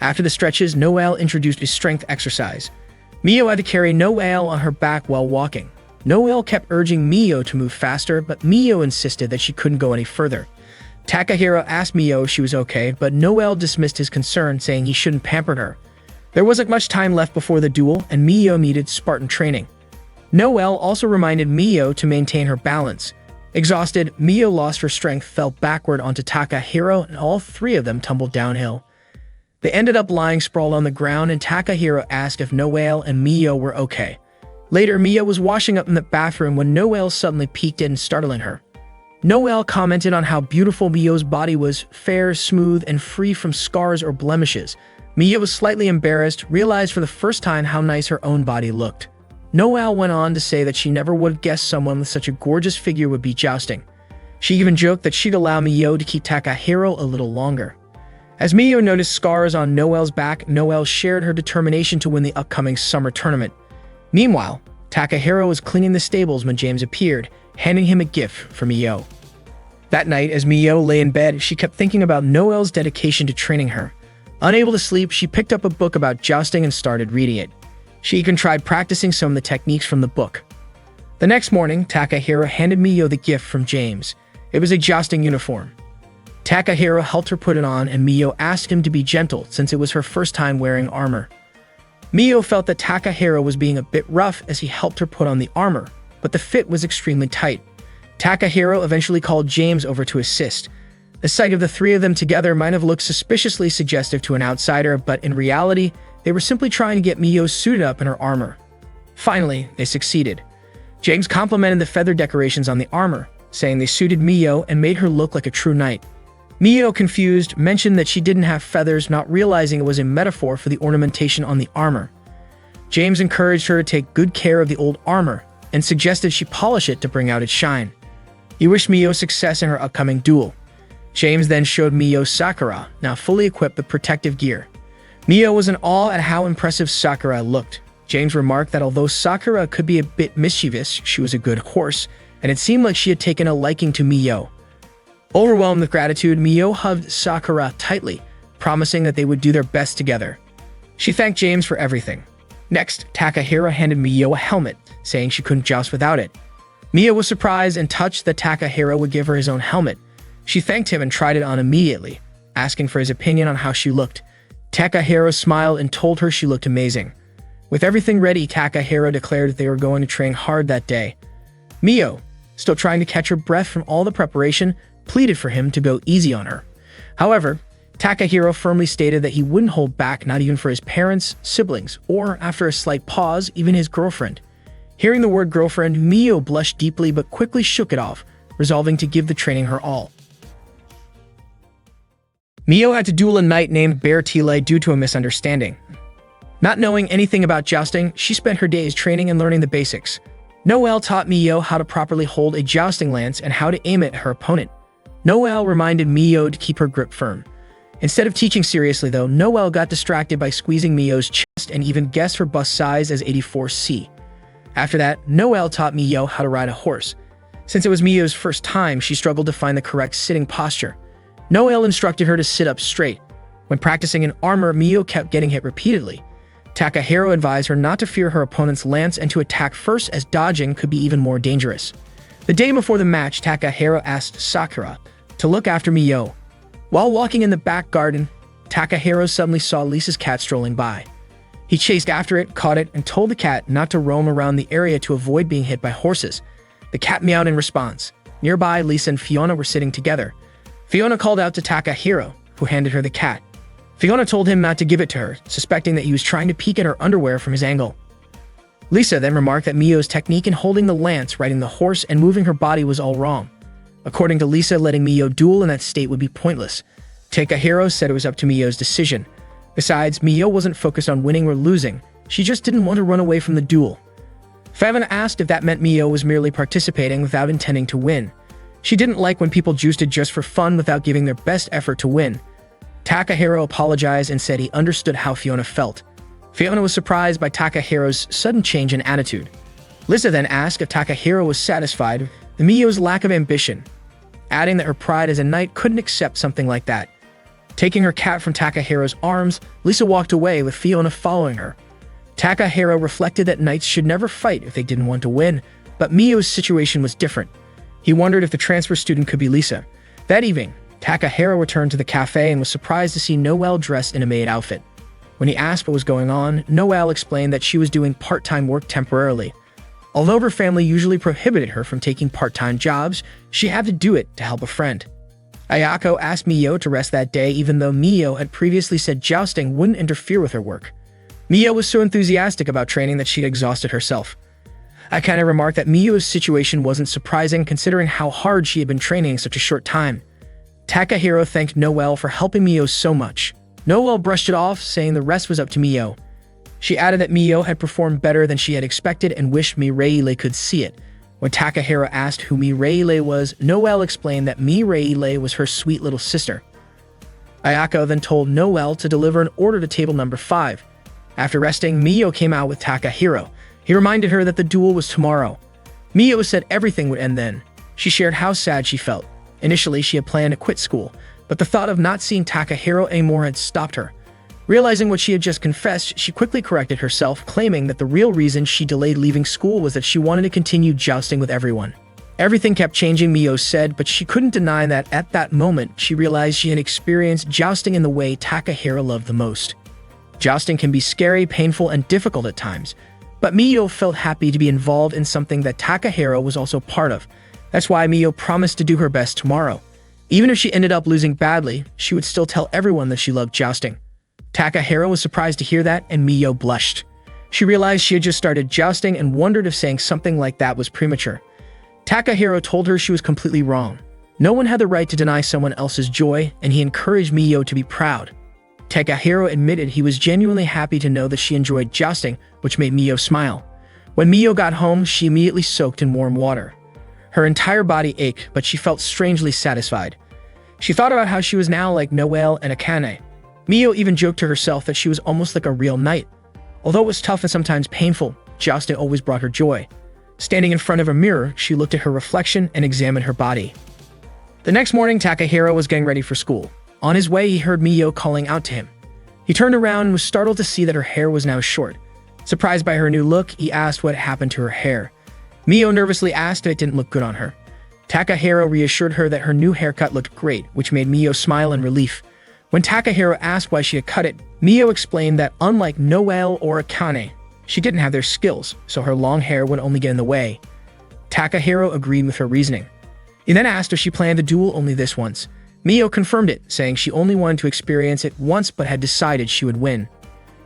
After the stretches, Noelle introduced a strength exercise. Miyo had to carry Noelle on her back while walking. Noelle kept urging Miyo to move faster, but Miyo insisted that she couldn't go any further. Takahiro asked Miyo if she was okay, but Noelle dismissed his concern, saying he shouldn't pamper her. There wasn't much time left before the duel, and Miyo needed Spartan training. Noelle also reminded Miyo to maintain her balance. Exhausted, Miyo lost her strength, fell backward onto Takahiro, and all 3 of them tumbled downhill. They ended up lying sprawled on the ground, and Takahiro asked if Noelle and Miyo were okay. Later, Miyo was washing up in the bathroom when Noelle suddenly peeked in, startling her. Noelle commented on how beautiful Miyo's body was, fair, smooth, and free from scars or blemishes. Miyo was slightly embarrassed, realized for the first time how nice her own body looked. Noelle went on to say that she never would have guessed someone with such a gorgeous figure would be jousting. She even joked that she'd allow Miyo to keep Takahiro a little longer. As Miyo noticed scars on Noelle's back, Noelle shared her determination to win the upcoming summer tournament. Meanwhile, Takahiro was cleaning the stables when James appeared, handing him a gift for Miyo. That night, as Miyo lay in bed, she kept thinking about Noelle's dedication to training her. Unable to sleep, she picked up a book about jousting and started reading it. She even tried practicing some of the techniques from the book. The next morning, Takahiro handed Miyo the gift from James. It was a jousting uniform. Takahiro helped her put it on, and Miyo asked him to be gentle since it was her first time wearing armor. Miyo felt that Takahiro was being a bit rough as he helped her put on the armor, but the fit was extremely tight. Takahiro eventually called James over to assist. The sight of the three of them together might have looked suspiciously suggestive to an outsider, but in reality, they were simply trying to get Miyo suited up in her armor. Finally, they succeeded. James complimented the feather decorations on the armor, saying they suited Miyo and made her look like a true knight. Miyo, confused, mentioned that she didn't have feathers, not realizing it was a metaphor for the ornamentation on the armor. James encouraged her to take good care of the old armor and suggested she polish it to bring out its shine. He wished Miyo success in her upcoming duel. James then showed Miyo Sakura, now fully equipped with protective gear. Miyo was in awe at how impressive Sakura looked. James remarked that although Sakura could be a bit mischievous, she was a good horse, and it seemed like she had taken a liking to Miyo. Overwhelmed with gratitude, Miyo hugged Sakura tightly, promising that they would do their best together. She thanked James for everything. Next, Takahiro handed Miyo a helmet, saying she couldn't joust without it. Miyo was surprised and touched that Takahiro would give her his own helmet. She thanked him and tried it on immediately, asking for his opinion on how she looked. Takahiro smiled and told her she looked amazing. With everything ready, Takahiro declared that they were going to train hard that day. Miyo, still trying to catch her breath from all the preparation, pleaded for him to go easy on her. However, Takahiro firmly stated that he wouldn't hold back, not even for his parents, siblings, or, after a slight pause, even his girlfriend. Hearing the word girlfriend, Miyo blushed deeply but quickly shook it off, resolving to give the training her all. Miyo had to duel a knight named Bertile due to a misunderstanding. Not knowing anything about jousting, she spent her days training and learning the basics. Noelle taught Miyo how to properly hold a jousting lance and how to aim it at her opponent. Noelle reminded Miyo to keep her grip firm. Instead of teaching seriously though, Noelle got distracted by squeezing Miyo's chest and even guessed her bust size as 84C. After that, Noelle taught Miyo how to ride a horse. Since it was Miyo's first time, she struggled to find the correct sitting posture. Noelle instructed her to sit up straight. When practicing in armor, Miyo kept getting hit repeatedly. Takahiro advised her not to fear her opponent's lance and to attack first, as dodging could be even more dangerous. The day before the match, Takahiro asked Sakura to look after Miyo. While walking in the back garden, Takahiro suddenly saw Lisa's cat strolling by. He chased after it, caught it, and told the cat not to roam around the area to avoid being hit by horses. The cat meowed in response. Nearby, Lisa and Fiona were sitting together. Fiona called out to Takahiro, who handed her the cat. Fiona told him not to give it to her, suspecting that he was trying to peek at her underwear from his angle. Lisa then remarked that Miyo's technique in holding the lance, riding the horse, and moving her body was all wrong. According to Lisa, letting Miyo duel in that state would be pointless. Takahiro said it was up to Miyo's decision. Besides, Miyo wasn't focused on winning or losing. She just didn't want to run away from the duel. Fiona asked if that meant Miyo was merely participating without intending to win. She didn't like when people jousted just for fun without giving their best effort to win. Takahiro apologized and said he understood how Fiona felt. Fiona was surprised by Takahiro's sudden change in attitude. Lisa then asked if Takahiro was satisfied with Miyo's lack of ambition, adding that her pride as a knight couldn't accept something like that. Taking her cat from Takahiro's arms, Lisa walked away with Fiona following her. Takahiro reflected that knights should never fight if they didn't want to win, but Miyo's situation was different. He wondered if the transfer student could be Lisa. That evening, Takahiro returned to the cafe and was surprised to see Noelle dressed in a maid outfit. When he asked what was going on, Noelle explained that she was doing part-time work temporarily. Although her family usually prohibited her from taking part-time jobs, she had to do it to help a friend. Ayako asked Miyo to rest that day, even though Miyo had previously said jousting wouldn't interfere with her work. Miyo was so enthusiastic about training that she'd exhausted herself. Akane remarked that Miyo's situation wasn't surprising considering how hard she had been training in such a short time. Takahiro thanked Noelle for helping Miyo so much. Noelle brushed it off, saying the rest was up to Miyo. She added that Miyo had performed better than she had expected and wished Mireille could see it. When Takahiro asked who Mireille was, Noelle explained that Mireille was her sweet little sister. Ayaka then told Noel to deliver an order to table number 5. After resting, Miyo came out with Takahiro. He reminded her that the duel was tomorrow. Miyo said everything would end then. She shared how sad she felt. Initially, she had planned to quit school, but the thought of not seeing Takahiro anymore had stopped her. Realizing what she had just confessed, she quickly corrected herself, claiming that the real reason she delayed leaving school was that she wanted to continue jousting with everyone. Everything kept changing, Miyo said, but she couldn't deny that at that moment, she realized she had experienced jousting in the way Takahiro loved the most. Jousting can be scary, painful, and difficult at times, but Miyo felt happy to be involved in something that Takahiro was also part of. That's why Miyo promised to do her best tomorrow. Even if she ended up losing badly, she would still tell everyone that she loved jousting. Takahiro was surprised to hear that, and Miyo blushed. She realized she had just started jousting and wondered if saying something like that was premature. Takahiro told her she was completely wrong. No one had the right to deny someone else's joy, and he encouraged Miyo to be proud. Takahiro admitted he was genuinely happy to know that she enjoyed jousting, which made Miyo smile. When Miyo got home, she immediately soaked in warm water. Her entire body ached, but she felt strangely satisfied. She thought about how she was now like Noel and Akane. Miyo even joked to herself that she was almost like a real knight. Although it was tough and sometimes painful, jousting always brought her joy. Standing in front of a mirror, she looked at her reflection and examined her body. The next morning, Takahiro was getting ready for school. On his way, he heard Miyo calling out to him. He turned around and was startled to see that her hair was now short. Surprised by her new look, he asked what happened to her hair. Miyo nervously asked if it didn't look good on her. Takahiro reassured her that her new haircut looked great, which made Miyo smile in relief. When Takahiro asked why she had cut it, Miyo explained that unlike Noel or Akane, she didn't have their skills, so her long hair would only get in the way. Takahiro agreed with her reasoning. He then asked if she planned to duel only this once. Miyo confirmed it, saying she only wanted to experience it once but had decided she would win.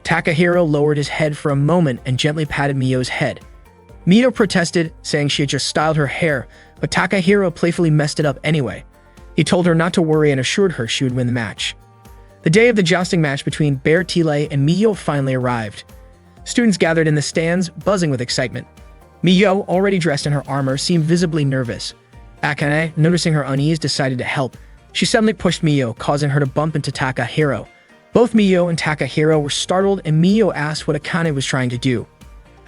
Takahiro lowered his head for a moment and gently patted Miyo's head. Miyo protested, saying she had just styled her hair, but Takahiro playfully messed it up anyway. He told her not to worry and assured her she would win the match. The day of the jousting match between Bear Tile and Miyo finally arrived. Students gathered in the stands, buzzing with excitement. Miyo, already dressed in her armor, seemed visibly nervous. Akane, noticing her unease, decided to help. She suddenly pushed Miyo, causing her to bump into Takahiro. Both Miyo and Takahiro were startled, and Miyo asked what Akane was trying to do.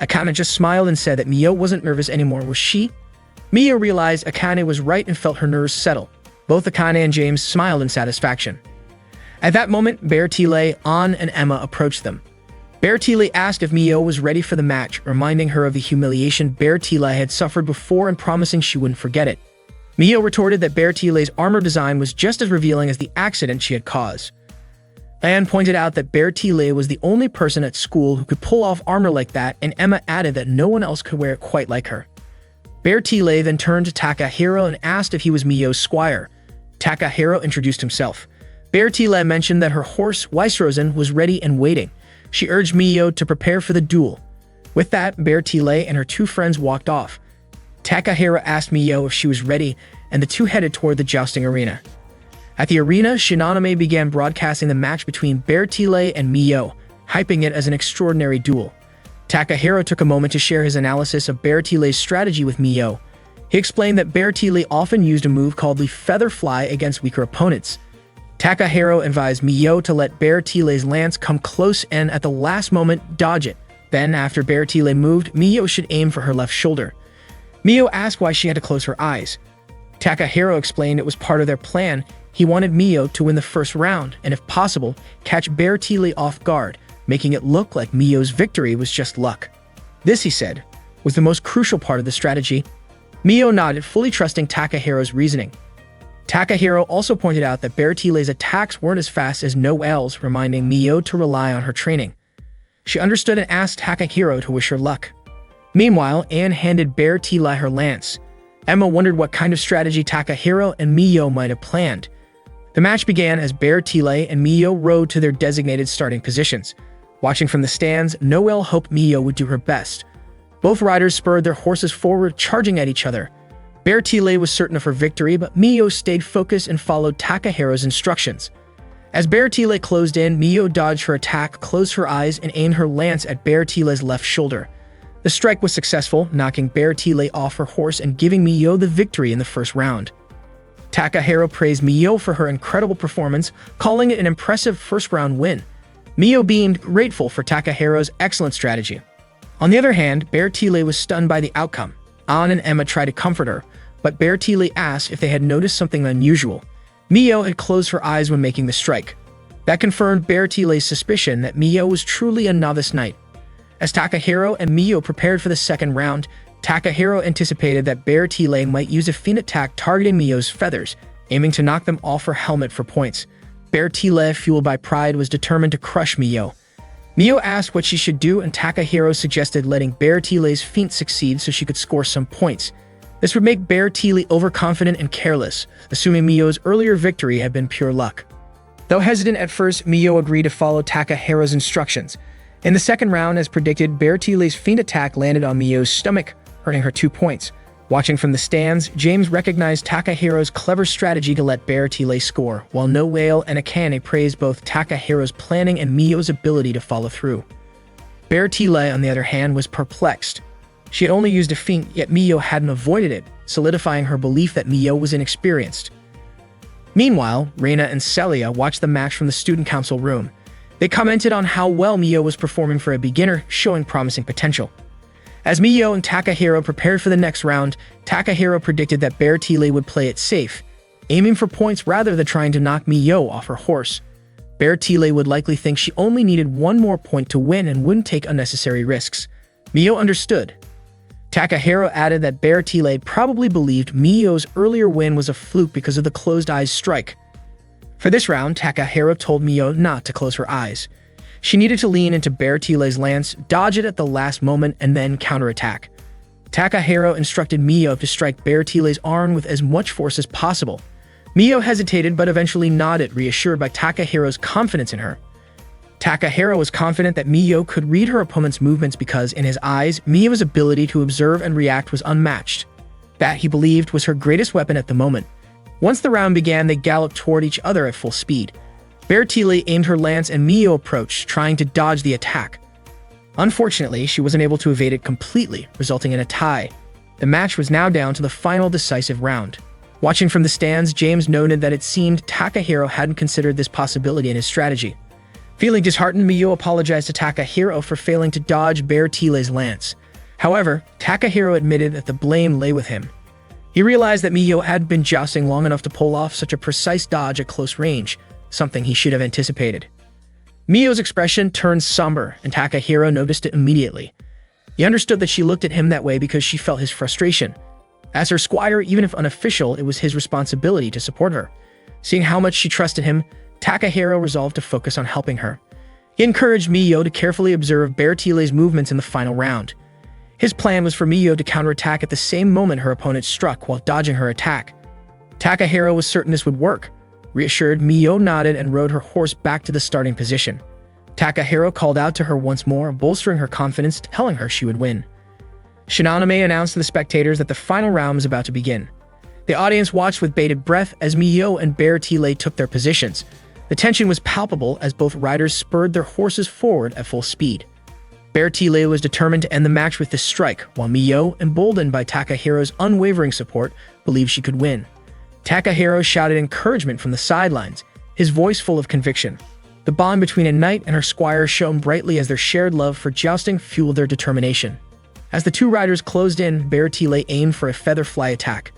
Akane just smiled and said that Miyo wasn't nervous anymore, was she? Miyo realized Akane was right and felt her nerves settle. Both Akane and James smiled in satisfaction. At that moment, Bear Tile, An, and Emma approached them. Bear Tile asked if Miyo was ready for the match, reminding her of the humiliation Bear Tile had suffered before and promising she wouldn't forget it. Miyo retorted that Bear Tile's armor design was just as revealing as the accident she had caused. Anne pointed out that Bear Tile was the only person at school who could pull off armor like that, and Emma added that no one else could wear it quite like her. Bear Tile then turned to Takahiro and asked if he was Miyo's squire. Takahiro introduced himself. Bear Tile mentioned that her horse, Weissrosen, was ready and waiting. She urged Miyo to prepare for the duel. With that, Bear Tile and her two friends walked off. Takahiro asked Miyo if she was ready, and the two headed toward the jousting arena. At the arena, Shinonome began broadcasting the match between Bear Tile and Miyo, hyping it as an extraordinary duel. Takahiro took a moment to share his analysis of Bear Tile's strategy with Miyo. He explained that Bear Tile often used a move called the Feather Fly against weaker opponents. Takahiro advised Miyo to let Bear Tile's lance come close and, at the last moment, dodge it. Then, after Bear Tile moved, Miyo should aim for her left shoulder. Miyo asked why she had to close her eyes. Takahiro explained it was part of their plan. He wanted Miyo to win the first round and, if possible, catch Bear Tile off guard, making it look like Miyo's victory was just luck. This, he said, was the most crucial part of the strategy. Miyo nodded, fully trusting Takahiro's reasoning. Takahiro also pointed out that Bear Tile's attacks weren't as fast as Noel's, reminding Miyo to rely on her training. She understood and asked Takahiro to wish her luck. Meanwhile, Anne handed Bear Tile her lance. Emma wondered what kind of strategy Takahiro and Miyo might have planned. The match began as Bear Tile and Miyo rode to their designated starting positions. Watching from the stands, Noel hoped Miyo would do her best. Both riders spurred their horses forward, charging at each other. Bear Tile was certain of her victory, but Miyo stayed focused and followed Takahiro's instructions. As Bear Tile closed in, Miyo dodged her attack, closed her eyes, and aimed her lance at Bear Tile's left shoulder. The strike was successful, knocking Bear Tile off her horse and giving Miyo the victory in the first round. Takahiro praised Mio for her incredible performance, calling it an impressive first-round win. Mio beamed, grateful for Takahiro's excellent strategy. On the other hand, Bertile was stunned by the outcome. An and Emma tried to comfort her, but Bertile asked if they had noticed something unusual. Mio had closed her eyes when making the strike. That confirmed Bertile's suspicion that Mio was truly a novice knight. As Takahiro and Mio prepared for the second round, Takahiro anticipated that Bertile might use a feint attack targeting Mio's feathers, aiming to knock them off her helmet for points. Bertile, fueled by pride, was determined to crush Mio. Mio asked what she should do, and Takahiro suggested letting Bertile's feint succeed so she could score some points. This would make Bertile overconfident and careless, assuming Mio's earlier victory had been pure luck. Though hesitant at first, Mio agreed to follow Takahiro's instructions. In the second round, as predicted, Bertile's feint attack landed on Mio's stomach, earning her 2 points. Watching from the stands, James recognized Takahiro's clever strategy to let Bertile score, while Noelle and Akane praised both Takahiro's planning and Mio's ability to follow through. Bertile, on the other hand, was perplexed. She had only used a feint, yet Mio hadn't avoided it, solidifying her belief that Mio was inexperienced. Meanwhile, Reina and Celia watched the match from the student council room. They commented on how well Mio was performing for a beginner, showing promising potential. As Mio and Takahiro prepared for the next round, Takahiro predicted that Bertile would play it safe, aiming for points rather than trying to knock Mio off her horse. Bertile would likely think she only needed one more point to win and wouldn't take unnecessary risks. Mio understood. Takahiro added that Bertile probably believed Mio's earlier win was a fluke because of the closed eyes strike. For this round, Takahiro told Mio not to close her eyes. She needed to lean into Bertile's lance, dodge it at the last moment, and then counterattack. Takahiro instructed Mio to strike Bertile's arm with as much force as possible. Mio hesitated but eventually nodded, reassured by Takahiro's confidence in her. Takahiro was confident that Mio could read her opponent's movements because, in his eyes, Mio's ability to observe and react was unmatched. That, he believed, was her greatest weapon at the moment. Once the round began, they galloped toward each other at full speed. Bertile aimed her lance and Mio approached, trying to dodge the attack. Unfortunately, she wasn't able to evade it completely, resulting in a tie. The match was now down to the final decisive round. Watching from the stands, James noted that it seemed Takahiro hadn't considered this possibility in his strategy. Feeling disheartened, Mio apologized to Takahiro for failing to dodge Bertile's lance. However, Takahiro admitted that the blame lay with him. He realized that Mio hadn't been jousting long enough to pull off such a precise dodge at close range, something he should have anticipated. Mio's expression turned somber, and Takahiro noticed it immediately. He understood that she looked at him that way because she felt his frustration. As her squire, even if unofficial, it was his responsibility to support her. Seeing how much she trusted him, Takahiro resolved to focus on helping her. He encouraged Mio to carefully observe Bertile's movements in the final round. His plan was for Mio to counterattack at the same moment her opponent struck while dodging her attack. Takahiro was certain this would work. Reassured, Mio nodded and rode her horse back to the starting position. Takahiro called out to her once more, bolstering her confidence, telling her she would win. Shinonome announced to the spectators that the final round was about to begin. The audience watched with bated breath as Mio and Bertile took their positions. The tension was palpable as both riders spurred their horses forward at full speed. Bertile was determined to end the match with this strike, while Mio, emboldened by Takahiro's unwavering support, believed she could win. Takahiro shouted encouragement from the sidelines, his voice full of conviction. The bond between a knight and her squire shone brightly as their shared love for jousting fueled their determination. As the two riders closed in, Bertile aimed for a feather fly attack.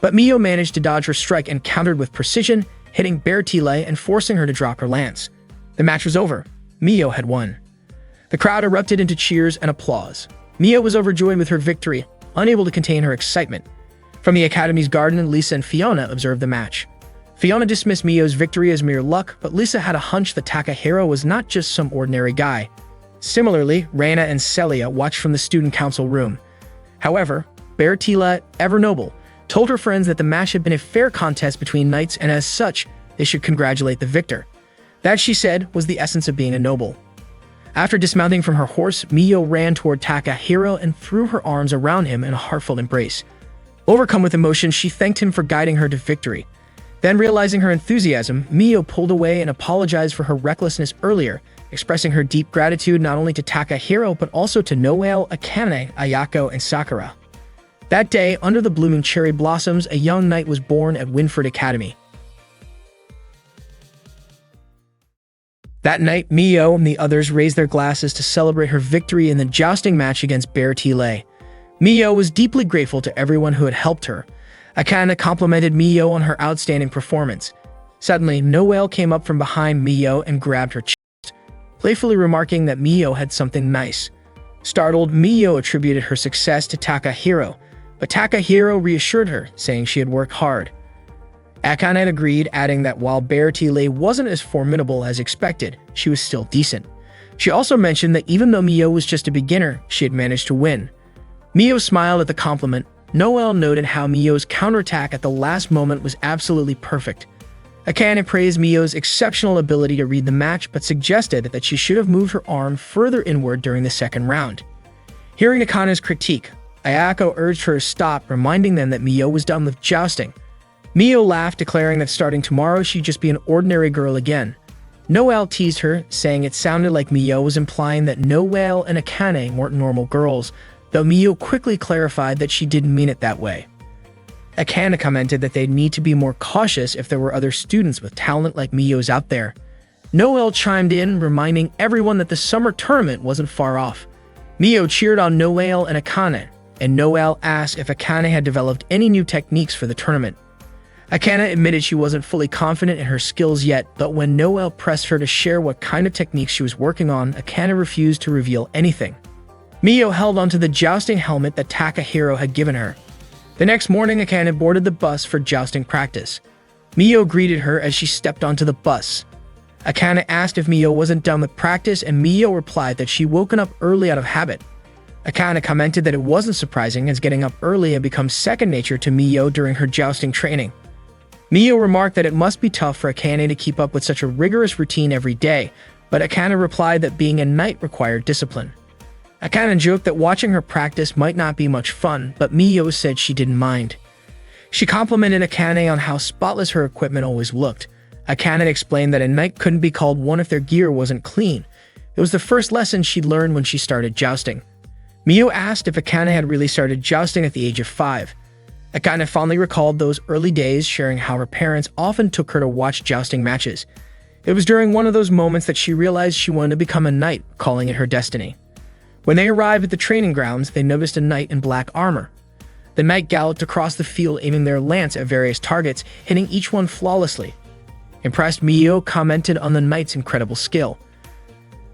But Mio managed to dodge her strike and countered with precision, hitting Bertile and forcing her to drop her lance. The match was over. Mio had won. The crowd erupted into cheers and applause. Mio was overjoyed with her victory, unable to contain her excitement. From the Academy's garden, Lisa and Fiona observed the match. Fiona dismissed Mio's victory as mere luck, but Lisa had a hunch that Takahiro was not just some ordinary guy. Similarly, Reina and Celia watched from the student council room. However, Bertile, ever noble, told her friends that the match had been a fair contest between knights and as such, they should congratulate the victor. That, she said, was the essence of being a noble. After dismounting from her horse, Mio ran toward Takahiro and threw her arms around him in a heartfelt embrace. Overcome with emotion, she thanked him for guiding her to victory. Then, realizing her enthusiasm, Mio pulled away and apologized for her recklessness earlier, expressing her deep gratitude not only to Takahiro but also to Noelle, Akane, Ayako, and Sakura. That day, under the blooming cherry blossoms, a young knight was born at Winford Academy. That night, Mio and the others raised their glasses to celebrate her victory in the jousting match against Bearty. Mio was deeply grateful to everyone who had helped her. Akane complimented Mio on her outstanding performance. Suddenly, Noelle came up from behind Mio and grabbed her chest, playfully remarking that Mio had something nice. Startled, Mio attributed her success to Takahiro, but Takahiro reassured her, saying she had worked hard. Akane agreed, adding that while Bearty wasn't as formidable as expected, she was still decent. She also mentioned that even though Mio was just a beginner, she had managed to win. Mio smiled at the compliment. Noelle noted how Mio's counterattack at the last moment was absolutely perfect. Akane praised Mio's exceptional ability to read the match, but suggested that she should have moved her arm further inward during the second round. Hearing Akane's critique, Ayako urged her to stop, reminding them that Mio was done with jousting. Mio laughed, declaring that starting tomorrow she'd just be an ordinary girl again. Noelle teased her, saying it sounded like Mio was implying that Noelle and Akane weren't normal girls, though Mio quickly clarified that she didn't mean it that way. Akane commented that they'd need to be more cautious if there were other students with talent like Mio's out there. Noelle chimed in, reminding everyone that the summer tournament wasn't far off. Mio cheered on Noelle and Akane, and Noelle asked if Akane had developed any new techniques for the tournament. Akane admitted she wasn't fully confident in her skills yet, but when Noelle pressed her to share what kind of techniques she was working on, Akane refused to reveal anything. Mio held onto the jousting helmet that Takahiro had given her. The next morning, Akane boarded the bus for jousting practice. Mio greeted her as she stepped onto the bus. Akane asked if Mio wasn't done with practice, and Mio replied that she'd woken up early out of habit. Akane commented that it wasn't surprising, as getting up early had become second nature to Mio during her jousting training. Mio remarked that it must be tough for Akane to keep up with such a rigorous routine every day, but Akane replied that being a knight required discipline. Akane joked that watching her practice might not be much fun, but Mio said she didn't mind. She complimented Akane on how spotless her equipment always looked. Akane explained that a knight couldn't be called one if their gear wasn't clean. It was the first lesson she'd learned when she started jousting. Mio asked if Akane had really started jousting at the age of 5. Akane fondly recalled those early days, sharing how her parents often took her to watch jousting matches. It was during one of those moments that she realized she wanted to become a knight, calling it her destiny. When they arrived at the training grounds, they noticed a knight in black armor. The knight galloped across the field, aiming their lance at various targets, hitting each one flawlessly. Impressed, Mio commented on the knight's incredible skill.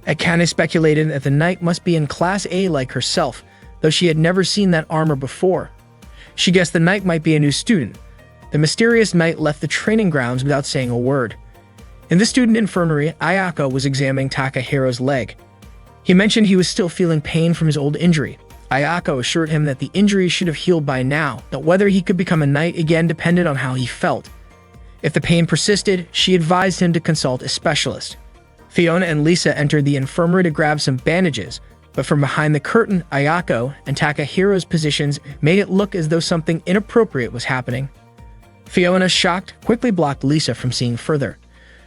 Akane speculated that the knight must be in Class A like herself, though she had never seen that armor before. She guessed the knight might be a new student. The mysterious knight left the training grounds without saying a word. In the student infirmary, Ayako was examining Takahiro's leg. He mentioned he was still feeling pain from his old injury. Ayako assured him that the injury should have healed by now, that whether he could become a knight again depended on how he felt. If the pain persisted, she advised him to consult a specialist. Fiona and Lisa entered the infirmary to grab some bandages, but from behind the curtain, Ayako and Takahiro's positions made it look as though something inappropriate was happening. Fiona, shocked, quickly blocked Lisa from seeing further.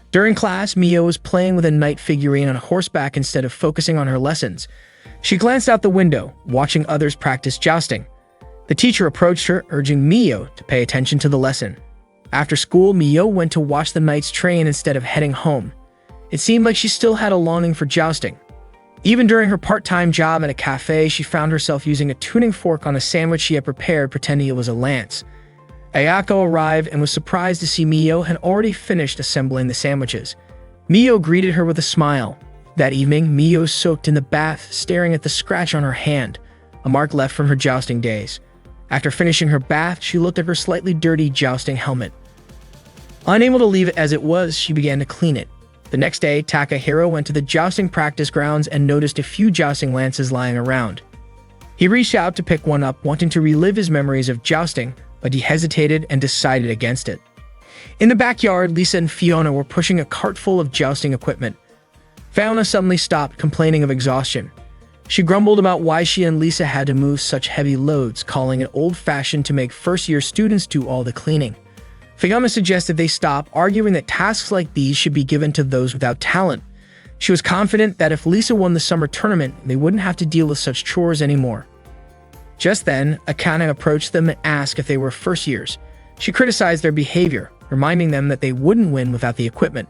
During class, Mio was playing with a knight figurine on horseback instead of focusing on her lessons. She glanced out the window, watching others practice jousting. The teacher approached her, urging Mio to pay attention to the lesson. After school, Mio went to watch the knights train instead of heading home. It seemed like she still had a longing for jousting. Even during her part-time job at a cafe, she found herself using a tuning fork on a sandwich she had prepared, pretending it was a lance. Ayako arrived and was surprised to see Mio had already finished assembling the sandwiches. Mio greeted her with a smile. That evening, Mio soaked in the bath, staring at the scratch on her hand, a mark left from her jousting days. After finishing her bath, she looked at her slightly dirty jousting helmet. Unable to leave it as it was, she began to clean it. The next day, Takahiro went to the jousting practice grounds and noticed a few jousting lances lying around. He reached out to pick one up, wanting to relive his memories of jousting, but he hesitated and decided against it. In the backyard, Lisa and Fiona were pushing a cart full of jousting equipment. Fiona suddenly stopped, complaining of exhaustion. She grumbled about why she and Lisa had to move such heavy loads, calling it old-fashioned to make first-year students do all the cleaning. Fiona suggested they stop, arguing that tasks like these should be given to those without talent. She was confident that if Lisa won the summer tournament, they wouldn't have to deal with such chores anymore. Just then, Akane approached them and asked if they were first years. She criticized their behavior, reminding them that they wouldn't win without the equipment.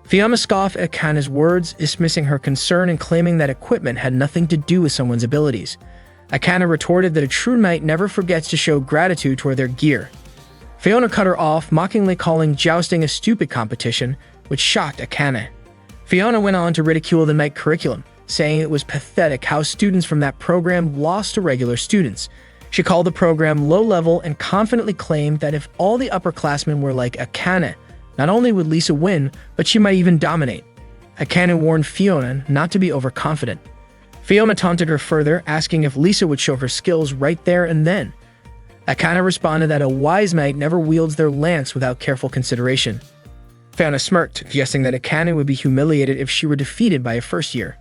Fiona scoffed at Akane's words, dismissing her concern and claiming that equipment had nothing to do with someone's abilities. Akane retorted that a true knight never forgets to show gratitude toward their gear. Fiona cut her off, mockingly calling jousting a stupid competition, which shocked Akane. Fiona went on to ridicule the knight curriculum, saying it was pathetic how students from that program lost to regular students. She called the program low-level and confidently claimed that if all the upperclassmen were like Akane, not only would Lisa win, but she might even dominate. Akane warned Fiona not to be overconfident. Fiona taunted her further, asking if Lisa would show her skills right there and then. Akane responded that a wise knight never wields their lance without careful consideration. Fiona smirked, guessing that Akane would be humiliated if she were defeated by a first year.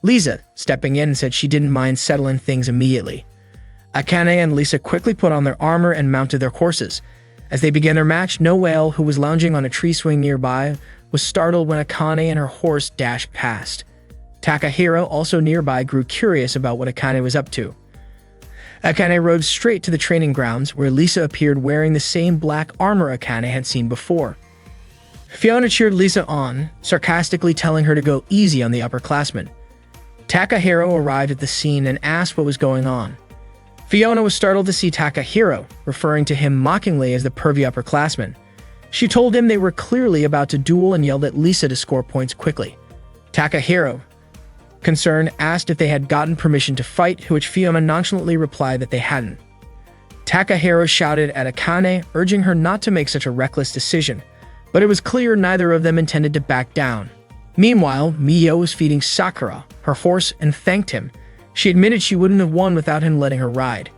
Lisa, stepping in, said she didn't mind settling things immediately. Akane and Lisa quickly put on their armor and mounted their horses. As they began their match, Noelle, who was lounging on a tree swing nearby, was startled when Akane and her horse dashed past. Takahiro, also nearby, grew curious about what Akane was up to. Akane rode straight to the training grounds, where Lisa appeared wearing the same black armor Akane had seen before. Fiona cheered Lisa on, sarcastically telling her to go easy on the upperclassmen. Takahiro arrived at the scene and asked what was going on. Fiona was startled to see Takahiro, referring to him mockingly as the pervy upperclassman. She told him they were clearly about to duel and yelled at Lisa to score points quickly. Takahiro, concerned, asked if they had gotten permission to fight, to which Fiona nonchalantly replied that they hadn't. Takahiro shouted at Akane, urging her not to make such a reckless decision, but it was clear neither of them intended to back down. Meanwhile, Miyo was feeding Sakura, her horse, and thanked him. She admitted she wouldn't have won without him letting her ride.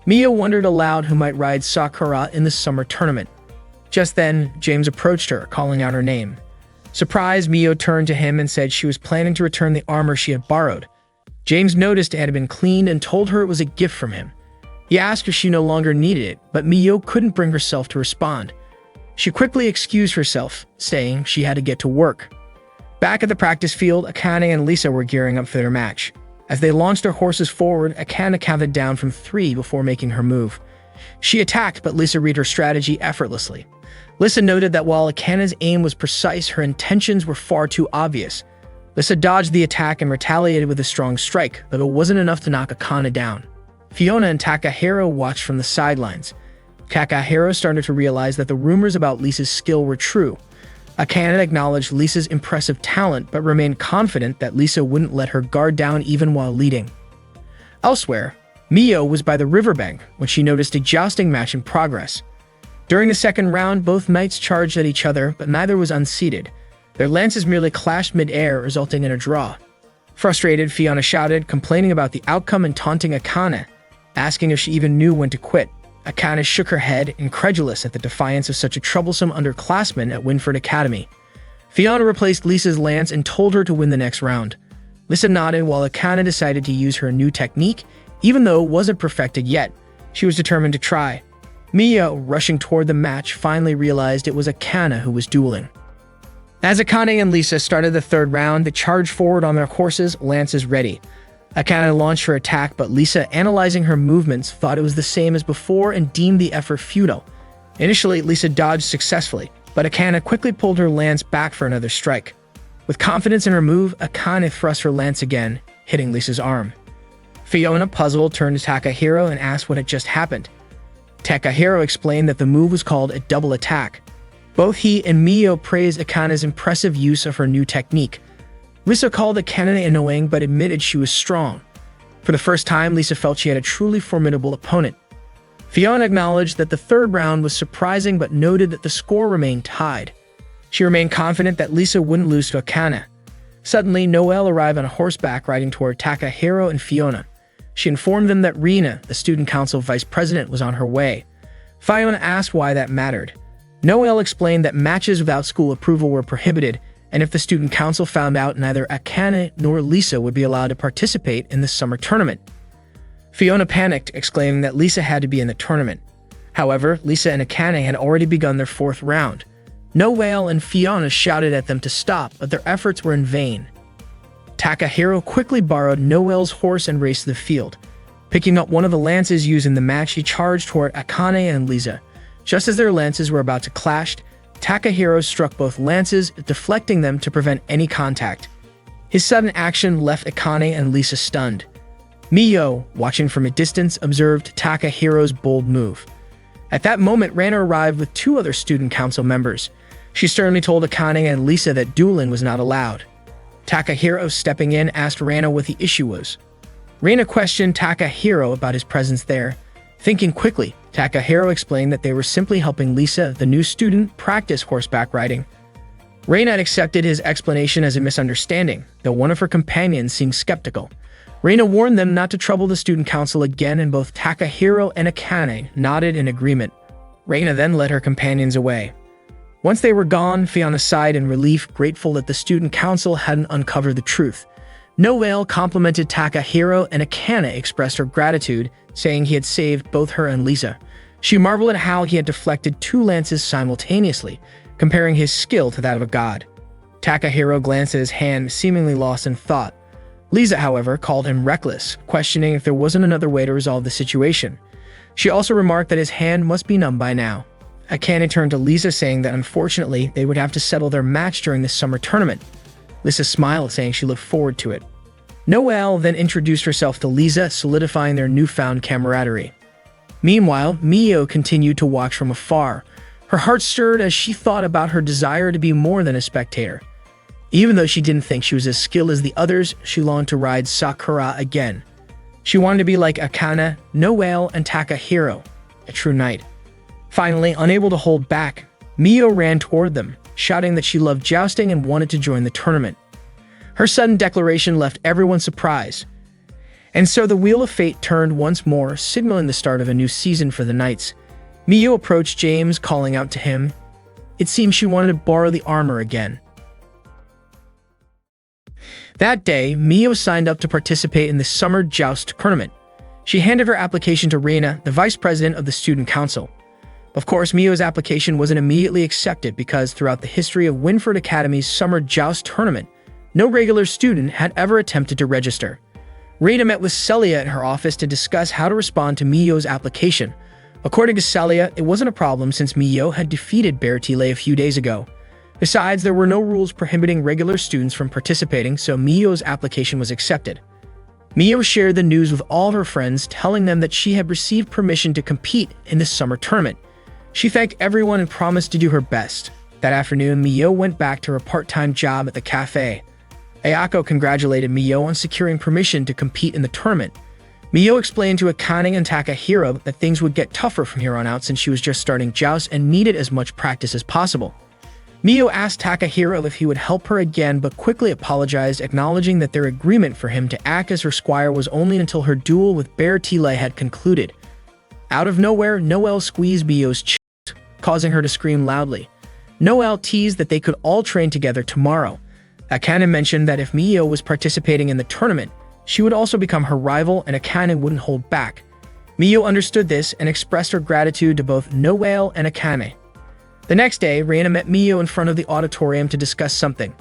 Miyo wondered aloud who might ride Sakura in the summer tournament. Just then, James approached her, calling out her name. Surprised, Miyo turned to him and said she was planning to return the armor she had borrowed. James noticed it had been cleaned and told her it was a gift from him. He asked if she no longer needed it, but Miyo couldn't bring herself to respond. She quickly excused herself, saying she had to get to work. Back at the practice field, Akane and Lisa were gearing up for their match. As they launched their horses forward, Akane counted down from 3 before making her move. She attacked, but Lisa read her strategy effortlessly. Lisa noted that while Akane's aim was precise, her intentions were far too obvious. Lisa dodged the attack and retaliated with a strong strike, but it wasn't enough to knock Akane down. Fiona and Takahiro watched from the sidelines. Takahiro started to realize that the rumors about Lisa's skill were true. Akane acknowledged Lisa's impressive talent, but remained confident that Lisa wouldn't let her guard down even while leading. Elsewhere, Miyo was by the riverbank when she noticed a jousting match in progress. During the second round, both knights charged at each other, but neither was unseated. Their lances merely clashed mid-air, resulting in a draw. Frustrated, Fiona shouted, complaining about the outcome and taunting Akane, asking if she even knew when to quit. Akane shook her head, incredulous at the defiance of such a troublesome underclassman at Winford Academy. Fiona replaced Lisa's lance and told her to win the next round. Lisa nodded while Akane decided to use her new technique, even though it wasn't perfected yet. She was determined to try. Miyo, rushing toward the match, finally realized it was Akane who was dueling. As Akane and Lisa started the third round, they charged forward on their horses, lances ready. Akane launched her attack, but Lisa, analyzing her movements, thought it was the same as before and deemed the effort futile. Initially, Lisa dodged successfully, but Akane quickly pulled her lance back for another strike. With confidence in her move, Akane thrust her lance again, hitting Lisa's arm. Fiona, puzzled, turned to Takahiro and asked what had just happened. Takahiro explained that the move was called a double attack. Both he and Miyo praised Akane's impressive use of her new technique. Lisa called Akane annoying but admitted she was strong. For the first time, Lisa felt she had a truly formidable opponent. Fiona acknowledged that the third round was surprising but noted that the score remained tied. She remained confident that Lisa wouldn't lose to Akane. Suddenly, Noelle arrived on horseback riding toward Takahiro and Fiona. She informed them that Rina, the student council vice president, was on her way. Fiona asked why that mattered. Noelle explained that matches without school approval were prohibited, and if the student council found out, neither Akane nor Lisa would be allowed to participate in the summer tournament. Fiona panicked, exclaiming that Lisa had to be in the tournament. However, Lisa and Akane had already begun their fourth round. Noelle and Fiona shouted at them to stop, but their efforts were in vain. Takahiro quickly borrowed Noelle's horse and raced the field. Picking up one of the lances used in the match, he charged toward Akane and Lisa. Just as their lances were about to clash, Takahiro struck both lances, deflecting them to prevent any contact. His sudden action left Akane and Lisa stunned. Miyo, watching from a distance, observed Takahiro's bold move. At that moment, Rana arrived with two other student council members. She sternly told Akane and Lisa that dueling was not allowed. Takahiro, stepping in, asked Rana what the issue was. Rana questioned Takahiro about his presence there. Thinking quickly, Takahiro explained that they were simply helping Lisa, the new student, practice horseback riding. Rana had accepted his explanation as a misunderstanding, though one of her companions seemed skeptical. Rana warned them not to trouble the student council again, and both Takahiro and Akane nodded in agreement. Rana then led her companions away. Once they were gone, Fiona sighed in relief, grateful that the student council hadn't uncovered the truth. Noelle complimented Takahiro, and Akane expressed her gratitude, saying he had saved both her and Lisa. She marveled at how he had deflected two lances simultaneously, comparing his skill to that of a god. Takahiro glanced at his hand, seemingly lost in thought. Lisa, however, called him reckless, questioning if there wasn't another way to resolve the situation. She also remarked that his hand must be numb by now. Akane turned to Lisa, saying that unfortunately they would have to settle their match during this summer tournament. Lisa smiled, saying she looked forward to it. Noelle then introduced herself to Lisa, solidifying their newfound camaraderie. Meanwhile, Miyo continued to watch from afar. Her heart stirred as she thought about her desire to be more than a spectator. Even though she didn't think she was as skilled as the others, she longed to ride Sakura again. She wanted to be like Akane, Noelle, and Takahiro, a true knight. Finally, unable to hold back, Miyo ran toward them, shouting that she loved jousting and wanted to join the tournament. Her sudden declaration left everyone surprised. And so the wheel of fate turned once more, signaling the start of a new season for the Knights. Miyo approached James, calling out to him. It seemed she wanted to borrow the armor again. That day, Miyo signed up to participate in the summer joust tournament. She handed her application to Reina, the vice president of the student council. Of course, Miyo's application wasn't immediately accepted because throughout the history of Winford Academy's summer joust tournament, no regular student had ever attempted to register. Reina met with Celia in her office to discuss how to respond to Miyo's application. According to Celia, it wasn't a problem since Miyo had defeated Bertile a few days ago. Besides, there were no rules prohibiting regular students from participating, so Miyo's application was accepted. Miyo shared the news with all of her friends, telling them that she had received permission to compete in the summer tournament. She thanked everyone and promised to do her best. That afternoon, Miyo went back to her part-time job at the cafe. Ayako congratulated Miyo on securing permission to compete in the tournament. Miyo explained to Akane and Takahiro that things would get tougher from here on out since she was just starting joust and needed as much practice as possible. Miyo asked Takahiro if he would help her again, but quickly apologized, acknowledging that their agreement for him to act as her squire was only until her duel with Bertile had concluded. Out of nowhere, Noelle squeezed Miyo's chest, causing her to scream loudly. Noelle teased that they could all train together tomorrow. Akane mentioned that if Miyo was participating in the tournament, she would also become her rival and Akane wouldn't hold back. Miyo understood this and expressed her gratitude to both Noelle and Akane. The next day, Reina met Miyo in front of the auditorium to discuss something.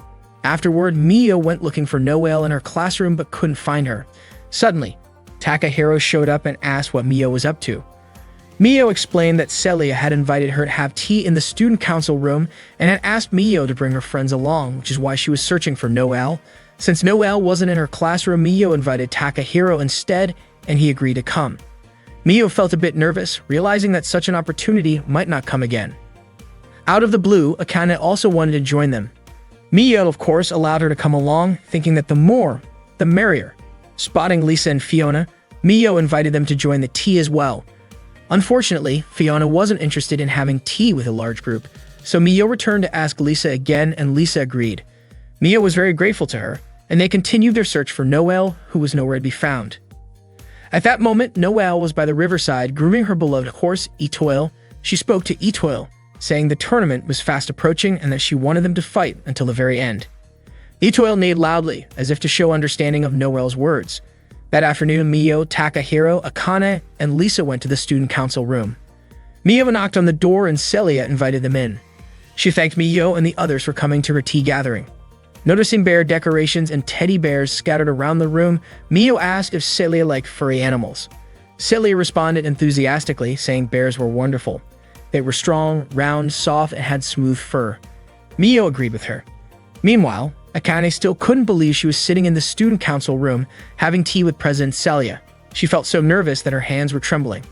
Afterward, Miyo went looking for Noelle in her classroom but couldn't find her. Suddenly, Takahiro showed up and asked what Miyo was up to. Miyo explained that Celia had invited her to have tea in the student council room and had asked Miyo to bring her friends along, which is why she was searching for Noelle. Since Noelle wasn't in her classroom, Miyo invited Takahiro instead, and he agreed to come. Miyo felt a bit nervous, realizing that such an opportunity might not come again. Out of the blue, Akane also wanted to join them. Miyo, of course, allowed her to come along, thinking that the more, the merrier. Spotting Lisa and Fiona, Miyo invited them to join the tea as well. Unfortunately, Fiona wasn't interested in having tea with a large group, so Miyo returned to ask Lisa again, and Lisa agreed. Miyo was very grateful to her, and they continued their search for Noelle, who was nowhere to be found. At that moment, Noelle was by the riverside grooming her beloved horse, Etoile. She spoke to Etoile, saying the tournament was fast approaching and that she wanted them to fight until the very end. Etoile neighed loudly, as if to show understanding of Noelle's words. That afternoon, Miyo, Takahiro, Akane, and Lisa went to the student council room. Miyo knocked on the door and Celia invited them in. She thanked Miyo and the others for coming to her tea gathering. Noticing bear decorations and teddy bears scattered around the room, Miyo asked if Celia liked furry animals. Celia responded enthusiastically, saying bears were wonderful. They were strong, round, soft, and had smooth fur. Mio agreed with her. Meanwhile, Akane still couldn't believe she was sitting in the student council room having tea with President Celia. She felt so nervous that her hands were trembling.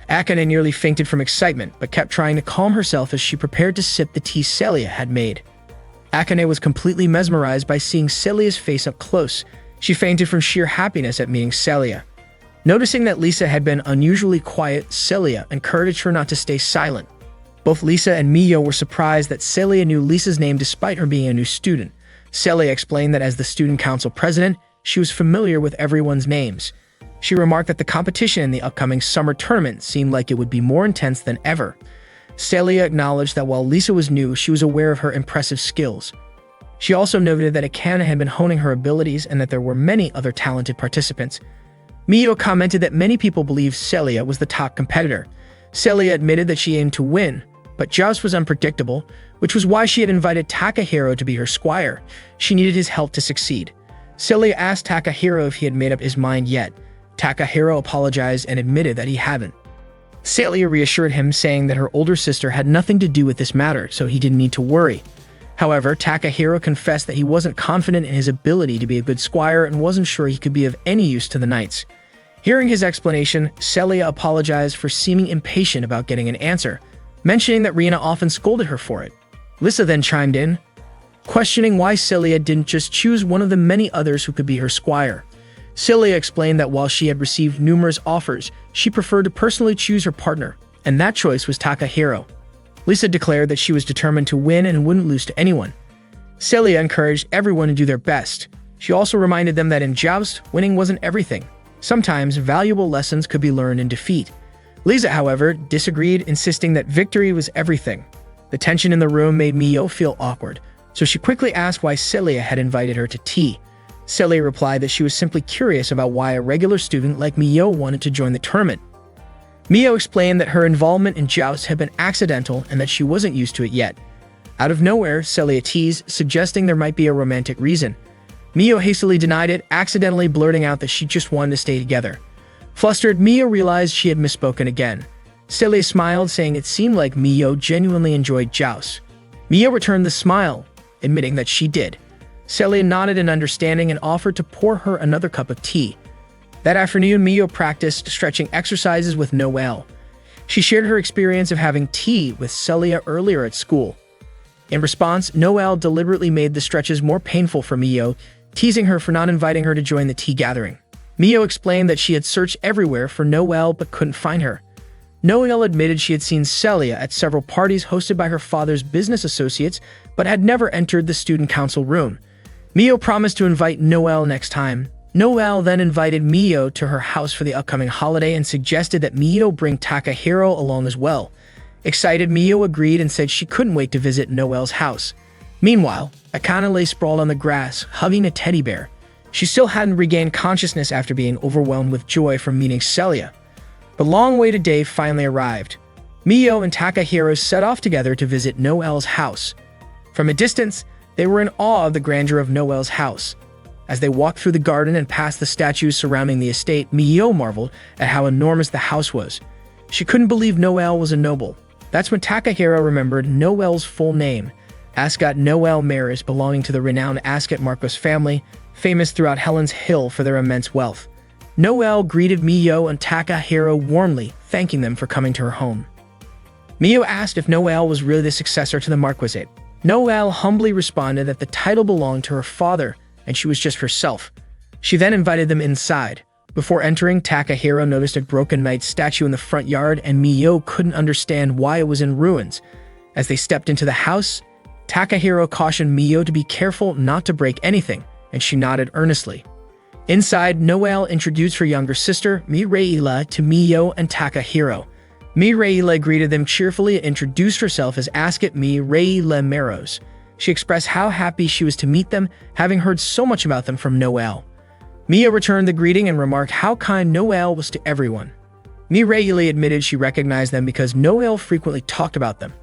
Akane nearly fainted from excitement, but kept trying to calm herself as she prepared to sip the tea Celia had made. Akane was completely mesmerized by seeing Celia's face up close. She fainted from sheer happiness at meeting Celia. Noticing that Lisa had been unusually quiet, Celia encouraged her not to stay silent. Both Lisa and Mio were surprised that Celia knew Lisa's name despite her being a new student. Celia explained that as the student council president, she was familiar with everyone's names. She remarked that the competition in the upcoming summer tournament seemed like it would be more intense than ever. Celia acknowledged that while Lisa was new, she was aware of her impressive skills. She also noted that Akane had been honing her abilities and that there were many other talented participants. Mio commented that many people believed Celia was the top competitor. Celia admitted that she aimed to win, but Joust was unpredictable, which was why she had invited Takahiro to be her squire. She needed his help to succeed. Celia asked Takahiro if he had made up his mind yet. Takahiro apologized and admitted that he hadn't. Celia reassured him, saying that her older sister had nothing to do with this matter, so he didn't need to worry. However, Takahiro confessed that he wasn't confident in his ability to be a good squire and wasn't sure he could be of any use to the knights. Hearing his explanation, Celia apologized for seeming impatient about getting an answer, mentioning that Rina often scolded her for it. Lisa then chimed in, questioning why Celia didn't just choose one of the many others who could be her squire. Celia explained that while she had received numerous offers, she preferred to personally choose her partner, and that choice was Takahiro. Lisa declared that she was determined to win and wouldn't lose to anyone. Celia encouraged everyone to do their best. She also reminded them that in Joust, winning wasn't everything. Sometimes valuable lessons could be learned in defeat. Lisa, however, disagreed, insisting that victory was everything. The tension in the room made Mio feel awkward, so she quickly asked why Celia had invited her to tea. Celia replied that she was simply curious about why a regular student like Mio wanted to join the tournament. Mio explained that her involvement in Joust had been accidental and that she wasn't used to it yet. Out of nowhere, Celia teased, suggesting there might be a romantic reason. Mio hastily denied it, accidentally blurting out that she just wanted to stay together. Flustered, Mio realized she had misspoken again. Celia smiled, saying it seemed like Mio genuinely enjoyed Joust. Mio returned the smile, admitting that she did. Celia nodded in understanding and offered to pour her another cup of tea. That afternoon, Mio practiced stretching exercises with Noelle. She shared her experience of having tea with Celia earlier at school. In response, Noelle deliberately made the stretches more painful for Mio, teasing her for not inviting her to join the tea gathering. Mio explained that she had searched everywhere for Noelle but couldn't find her. Noelle admitted she had seen Celia at several parties hosted by her father's business associates but had never entered the student council room. Mio promised to invite Noelle next time. Noelle then invited Mio to her house for the upcoming holiday and suggested that Mio bring Takahiro along as well. Excited, Mio agreed and said she couldn't wait to visit Noelle's house. Meanwhile, Akane lay sprawled on the grass, hugging a teddy bear. She still hadn't regained consciousness after being overwhelmed with joy from meeting Celia. The long-awaited day finally arrived. Mio and Takahiro set off together to visit Noelle's house. From a distance, they were in awe of the grandeur of Noelle's house. As they walked through the garden and past the statues surrounding the estate, Mio marveled at how enormous the house was. She couldn't believe Noelle was a noble. That's when Takahiro remembered Noelle's full name, Ascot Noelle Maris, belonging to the renowned Ascot Marcos family, famous throughout Helen's Hill for their immense wealth. Noelle greeted Mio and Takahiro warmly, thanking them for coming to her home. Mio asked if Noelle was really the successor to the Marquisate. Noelle humbly responded that the title belonged to her father and she was just herself. She then invited them inside. Before entering, Takahiro noticed a broken knight statue in the front yard and Mio couldn't understand why it was in ruins. As they stepped into the house, Takahiro cautioned Mio to be careful not to break anything, and she nodded earnestly. Inside, Noelle introduced her younger sister, Mireille, to Mio and Takahiro. Mireille greeted them cheerfully and introduced herself as Ascot Mireille Maros. She expressed how happy she was to meet them, having heard so much about them from Noelle. Mio returned the greeting and remarked how kind Noelle was to everyone. Mireille admitted she recognized them because Noelle frequently talked about them.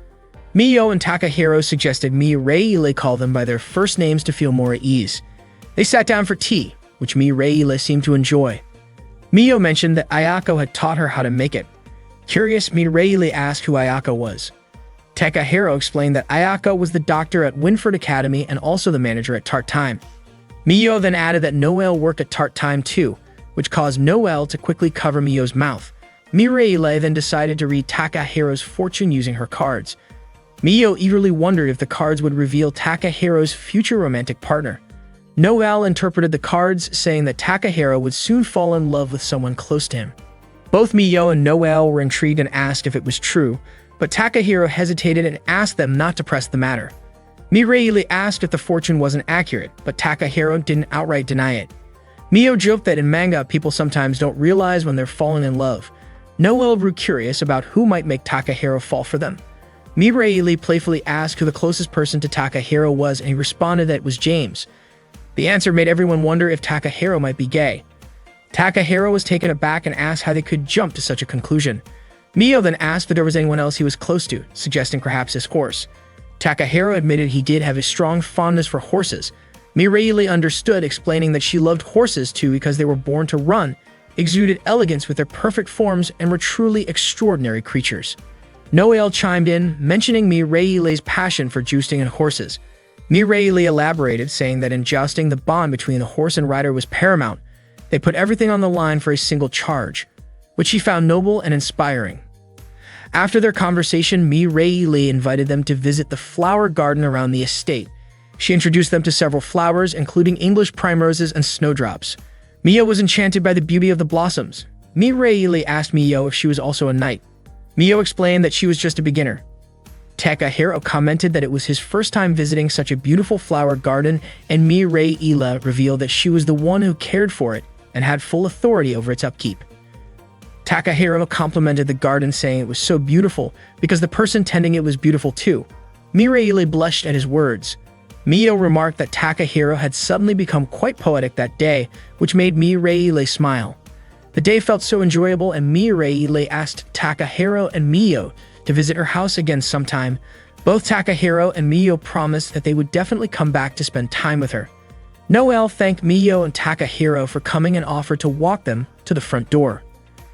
Mio and Takahiro suggested Mireille call them by their first names to feel more at ease. They sat down for tea, which Mireille seemed to enjoy. Mio mentioned that Ayako had taught her how to make it. Curious, Mireille asked who Ayako was. Takahiro explained that Ayako was the doctor at Winford Academy and also the manager at Tart Time. Mio then added that Noelle worked at Tart Time too, which caused Noelle to quickly cover Mio's mouth. Mireille then decided to read Takahiro's fortune using her cards. Mio eagerly wondered if the cards would reveal Takahiro's future romantic partner. Noelle interpreted the cards, saying that Takahiro would soon fall in love with someone close to him. Both Mio and Noelle were intrigued and asked if it was true, but Takahiro hesitated and asked them not to press the matter. Mireille asked if the fortune wasn't accurate, but Takahiro didn't outright deny it. Mio joked that in manga, people sometimes don't realize when they're falling in love. Noelle grew curious about who might make Takahiro fall for them. Mireille playfully asked who the closest person to Takahiro was, and he responded that it was James. The answer made everyone wonder if Takahiro might be gay. Takahiro was taken aback and asked how they could jump to such a conclusion. Mio then asked if there was anyone else he was close to, suggesting perhaps his horse. Takahiro admitted he did have a strong fondness for horses. Mireille understood, explaining that she loved horses too because they were born to run, exuded elegance with their perfect forms, and were truly extraordinary creatures. Noelle chimed in, mentioning Mireille's passion for jousting and horses. Mireille elaborated, saying that in jousting, the bond between the horse and rider was paramount. They put everything on the line for a single charge, which she found noble and inspiring. After their conversation, Mireille invited them to visit the flower garden around the estate. She introduced them to several flowers, including English primroses and snowdrops. Mio was enchanted by the beauty of the blossoms. Mireille asked Mio if she was also a knight. Mio explained that she was just a beginner. Takahiro commented that it was his first time visiting such a beautiful flower garden, and Mireille revealed that she was the one who cared for it and had full authority over its upkeep. Takahiro complimented the garden, saying it was so beautiful because the person tending it was beautiful too. Mireille blushed at his words. Mio remarked that Takahiro had suddenly become quite poetic that day, which made Mireille smile. The day felt so enjoyable, and Mireille asked Takahiro and Mio to visit her house again sometime. Both Takahiro and Mio promised that they would definitely come back to spend time with her. Noelle thanked Mio and Takahiro for coming and offered to walk them to the front door.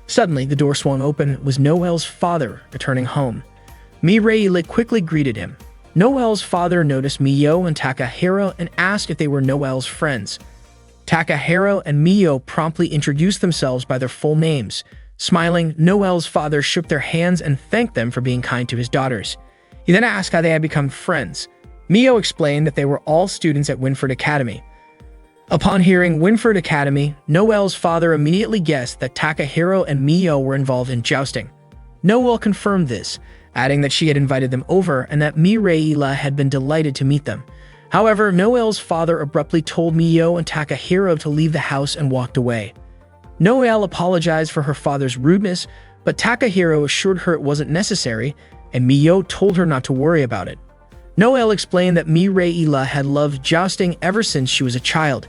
Suddenly, the door swung open. It was Noelle's father returning home. Mireille quickly greeted him. Noelle's father noticed Mio and Takahiro and asked if they were Noelle's friends. Takahiro and Mio promptly introduced themselves by their full names. Smiling, Noelle's father shook their hands and thanked them for being kind to his daughters. He then asked how they had become friends. Mio explained that they were all students at Winford Academy. Upon hearing Winford Academy, Noelle's father immediately guessed that Takahiro and Mio were involved in jousting. Noelle confirmed this, adding that she had invited them over and that Mireille had been delighted to meet them. However, Noelle's father abruptly told Mio and Takahiro to leave the house and walked away. Noelle apologized for her father's rudeness, but Takahiro assured her it wasn't necessary, and Mio told her not to worry about it. Noelle explained that Mireille had loved jousting ever since she was a child.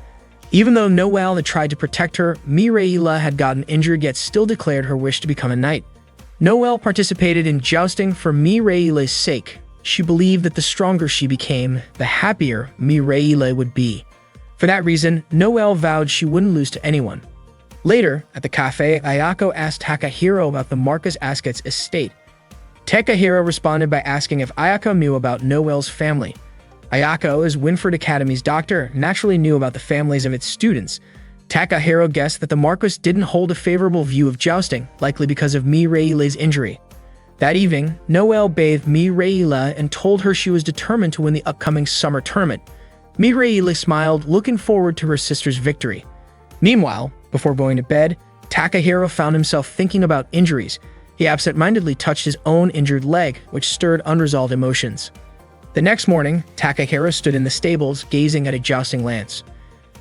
Even though Noelle had tried to protect her, Mireille had gotten injured yet still declared her wish to become a knight. Noelle participated in jousting for Mireille's sake. She believed that the stronger she became, the happier Mireille would be. For that reason, Noelle vowed she wouldn't lose to anyone. Later, at the cafe, Ayako asked Takahiro about the Marcus Ascot's estate. Takahiro responded by asking if Ayako knew about Noelle's family. Ayako, as Winford Academy's doctor, naturally knew about the families of its students. Takahiro guessed that the Marcus didn't hold a favorable view of jousting, likely because of Mireille's injury. That evening, Noelle bathed Mireille and told her she was determined to win the upcoming summer tournament. Mireille smiled, looking forward to her sister's victory. Meanwhile, before going to bed, Takahiro found himself thinking about injuries. He absent-mindedly touched his own injured leg, which stirred unresolved emotions. The next morning, Takahiro stood in the stables, gazing at a jousting lance.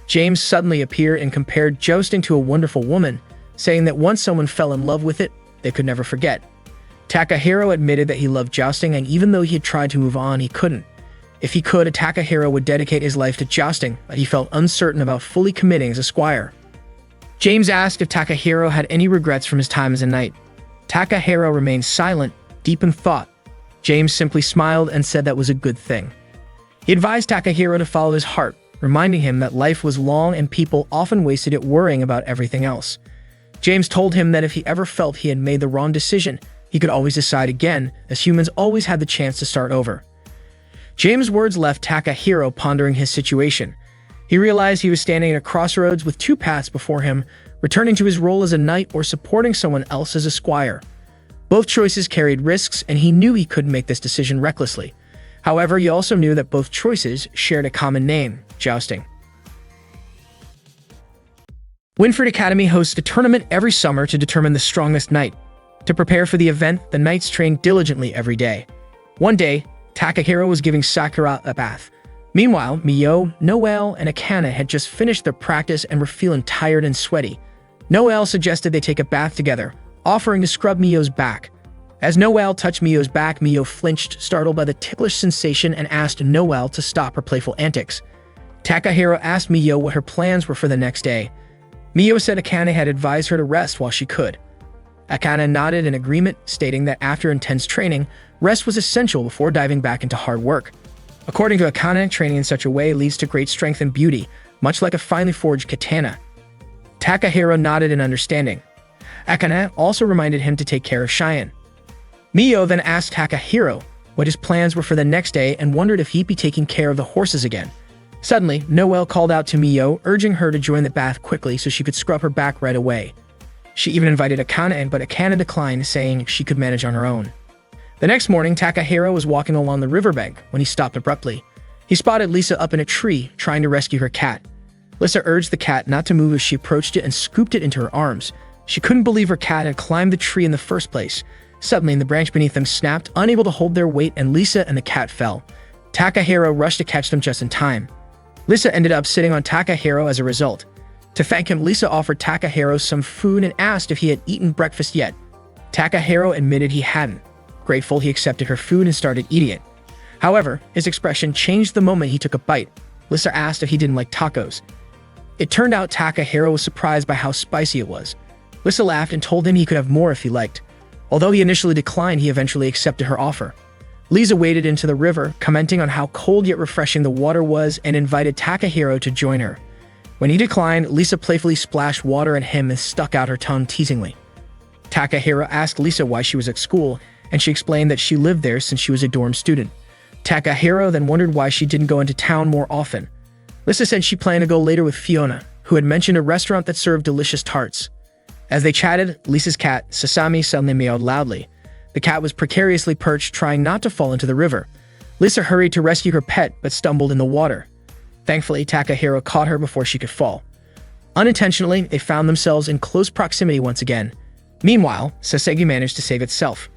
James suddenly appeared and compared jousting to a wonderful woman, saying that once someone fell in love with it, they could never forget. Takahiro admitted that he loved jousting, and even though he had tried to move on, he couldn't. If he could, Takahiro would dedicate his life to jousting, but he felt uncertain about fully committing as a squire. James asked if Takahiro had any regrets from his time as a knight. Takahiro remained silent, deep in thought. James simply smiled and said that was a good thing. He advised Takahiro to follow his heart, reminding him that life was long and people often wasted it worrying about everything else. James told him that if he ever felt he had made the wrong decision, he could always decide again, as humans always had the chance to start over. James' words left Takahiro pondering his situation. He realized he was standing at a crossroads with two paths before him, returning to his role as a knight or supporting someone else as a squire. Both choices carried risks, and he knew he couldn't make this decision recklessly. However, he also knew that both choices shared a common name: jousting. Winford Academy hosts a tournament every summer to determine the strongest knight. To prepare for the event, the knights trained diligently every day. One day, Takahiro was giving Sakura a bath. Meanwhile, Mio, Noelle, and Akane had just finished their practice and were feeling tired and sweaty. Noelle suggested they take a bath together, offering to scrub Mio's back. As Noelle touched Mio's back, Mio flinched, startled by the ticklish sensation, and asked Noelle to stop her playful antics. Takahiro asked Mio what her plans were for the next day. Mio said Akane had advised her to rest while she could. Akane nodded in agreement, stating that after intense training, rest was essential before diving back into hard work. According to Akane, training in such a way leads to great strength and beauty, much like a finely forged katana. Takahiro nodded in understanding. Akane also reminded him to take care of Cheyenne. Mio then asked Takahiro what his plans were for the next day and wondered if he'd be taking care of the horses again. Suddenly, Noelle called out to Mio, urging her to join the bath quickly so she could scrub her back right away. She even invited Akane, but Akane declined, saying she could manage on her own. The next morning, Takahiro was walking along the riverbank when he stopped abruptly. He spotted Lisa up in a tree, trying to rescue her cat. Lisa urged the cat not to move as she approached it and scooped it into her arms. She couldn't believe her cat had climbed the tree in the first place. Suddenly, the branch beneath them snapped, unable to hold their weight, and Lisa and the cat fell. Takahiro rushed to catch them just in time. Lisa ended up sitting on Takahiro as a result. To thank him, Lisa offered Takahiro some food and asked if he had eaten breakfast yet. Takahiro admitted he hadn't. Grateful, he accepted her food and started eating it. However, his expression changed the moment he took a bite. Lisa asked if he didn't like tacos. It turned out Takahiro was surprised by how spicy it was. Lisa laughed and told him he could have more if he liked. Although he initially declined, he eventually accepted her offer. Lisa waded into the river, commenting on how cold yet refreshing the water was, and invited Takahiro to join her. When he declined, Lisa playfully splashed water at him and stuck out her tongue teasingly. Takahiro asked Lisa why she was at school, and she explained that she lived there since she was a dorm student. Takahiro then wondered why she didn't go into town more often. Lisa said she planned to go later with Fiona, who had mentioned a restaurant that served delicious tarts. As they chatted, Lisa's cat, Sasami, suddenly meowed loudly. The cat was precariously perched, trying not to fall into the river. Lisa hurried to rescue her pet, but stumbled in the water. Thankfully, Takahiro caught her before she could fall. Unintentionally, they found themselves in close proximity once again. Meanwhile, Sasegi managed to save itself.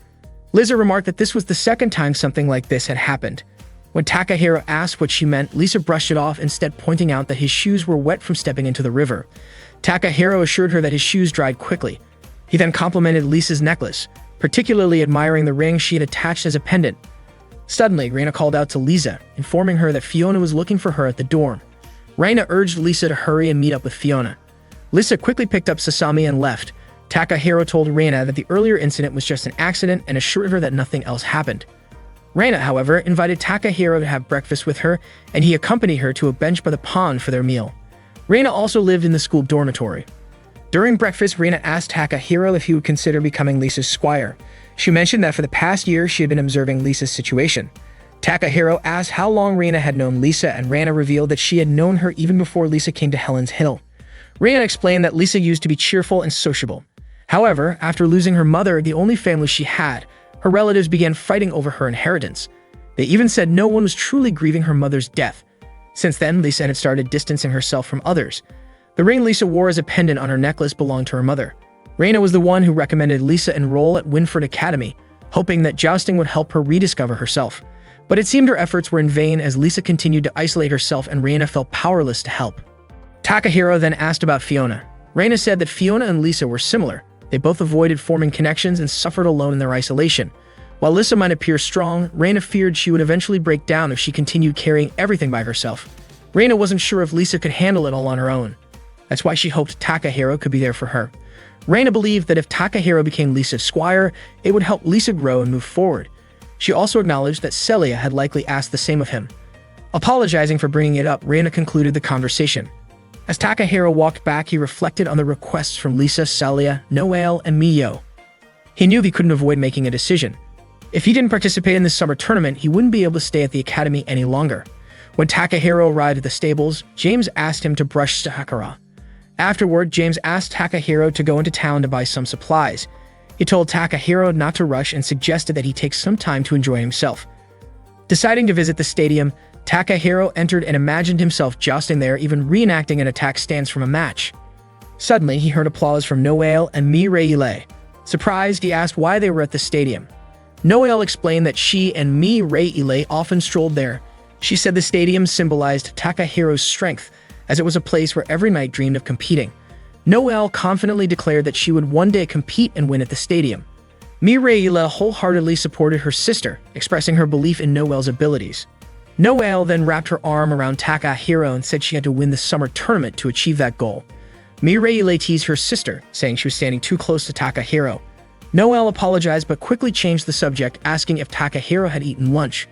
Lisa remarked that this was the second time something like this had happened. When Takahiro asked what she meant, Lisa brushed it off, instead pointing out that his shoes were wet from stepping into the river. Takahiro assured her that his shoes dried quickly. He then complimented Lisa's necklace, particularly admiring the ring she had attached as a pendant. Suddenly, Reina called out to Lisa, informing her that Fiona was looking for her at the dorm. Reina urged Lisa to hurry and meet up with Fiona. Lisa quickly picked up Sasami and left. Takahiro told Reina that the earlier incident was just an accident and assured her that nothing else happened. Reina, however, invited Takahiro to have breakfast with her, and he accompanied her to a bench by the pond for their meal. Reina also lived in the school dormitory. During breakfast, Reina asked Takahiro if he would consider becoming Lisa's squire. She mentioned that for the past year, she had been observing Lisa's situation. Takahiro asked how long Reina had known Lisa, and Reina revealed that she had known her even before Lisa came to Helen's Hill. Reina explained that Lisa used to be cheerful and sociable. However, after losing her mother, the only family she had, her relatives began fighting over her inheritance. They even said no one was truly grieving her mother's death. Since then, Lisa had started distancing herself from others. The ring Lisa wore as a pendant on her necklace belonged to her mother. Reina was the one who recommended Lisa enroll at Winford Academy, hoping that jousting would help her rediscover herself. But it seemed her efforts were in vain as Lisa continued to isolate herself and Reina felt powerless to help. Takahiro then asked about Fiona. Reina said that Fiona and Lisa were similar. They both avoided forming connections and suffered alone in their isolation. While Lisa might appear strong, Reina feared she would eventually break down if she continued carrying everything by herself. Reina wasn't sure if Lisa could handle it all on her own. That's why she hoped Takahiro could be there for her. Reina believed that if Takahiro became Lisa's squire, it would help Lisa grow and move forward. She also acknowledged that Celia had likely asked the same of him. Apologizing for bringing it up, Reina concluded the conversation. As Takahiro walked back, he reflected on the requests from Lisa, Celia, Noelle, and Miyo. He knew he couldn't avoid making a decision. If he didn't participate in this summer tournament, he wouldn't be able to stay at the academy any longer. When Takahiro arrived at the stables, James asked him to brush Sakura. Afterward, James asked Takahiro to go into town to buy some supplies. He told Takahiro not to rush and suggested that he take some time to enjoy himself. Deciding to visit the stadium, Takahiro entered and imagined himself jousting there, even reenacting an attack stance from a match. Suddenly, he heard applause from Noelle and Mireille. Surprised, he asked why they were at the stadium. Noelle explained that she and Mireille often strolled there. She said the stadium symbolized Takahiro's strength, as it was a place where every knight dreamed of competing. Noelle confidently declared that she would one day compete and win at the stadium. Mireille wholeheartedly supported her sister, expressing her belief in Noelle's abilities. Noelle then wrapped her arm around Takahiro and said she had to win the summer tournament to achieve that goal. Mireille teased her sister, saying she was standing too close to Takahiro. Noelle apologized but quickly changed the subject, asking if Takahiro had eaten lunch.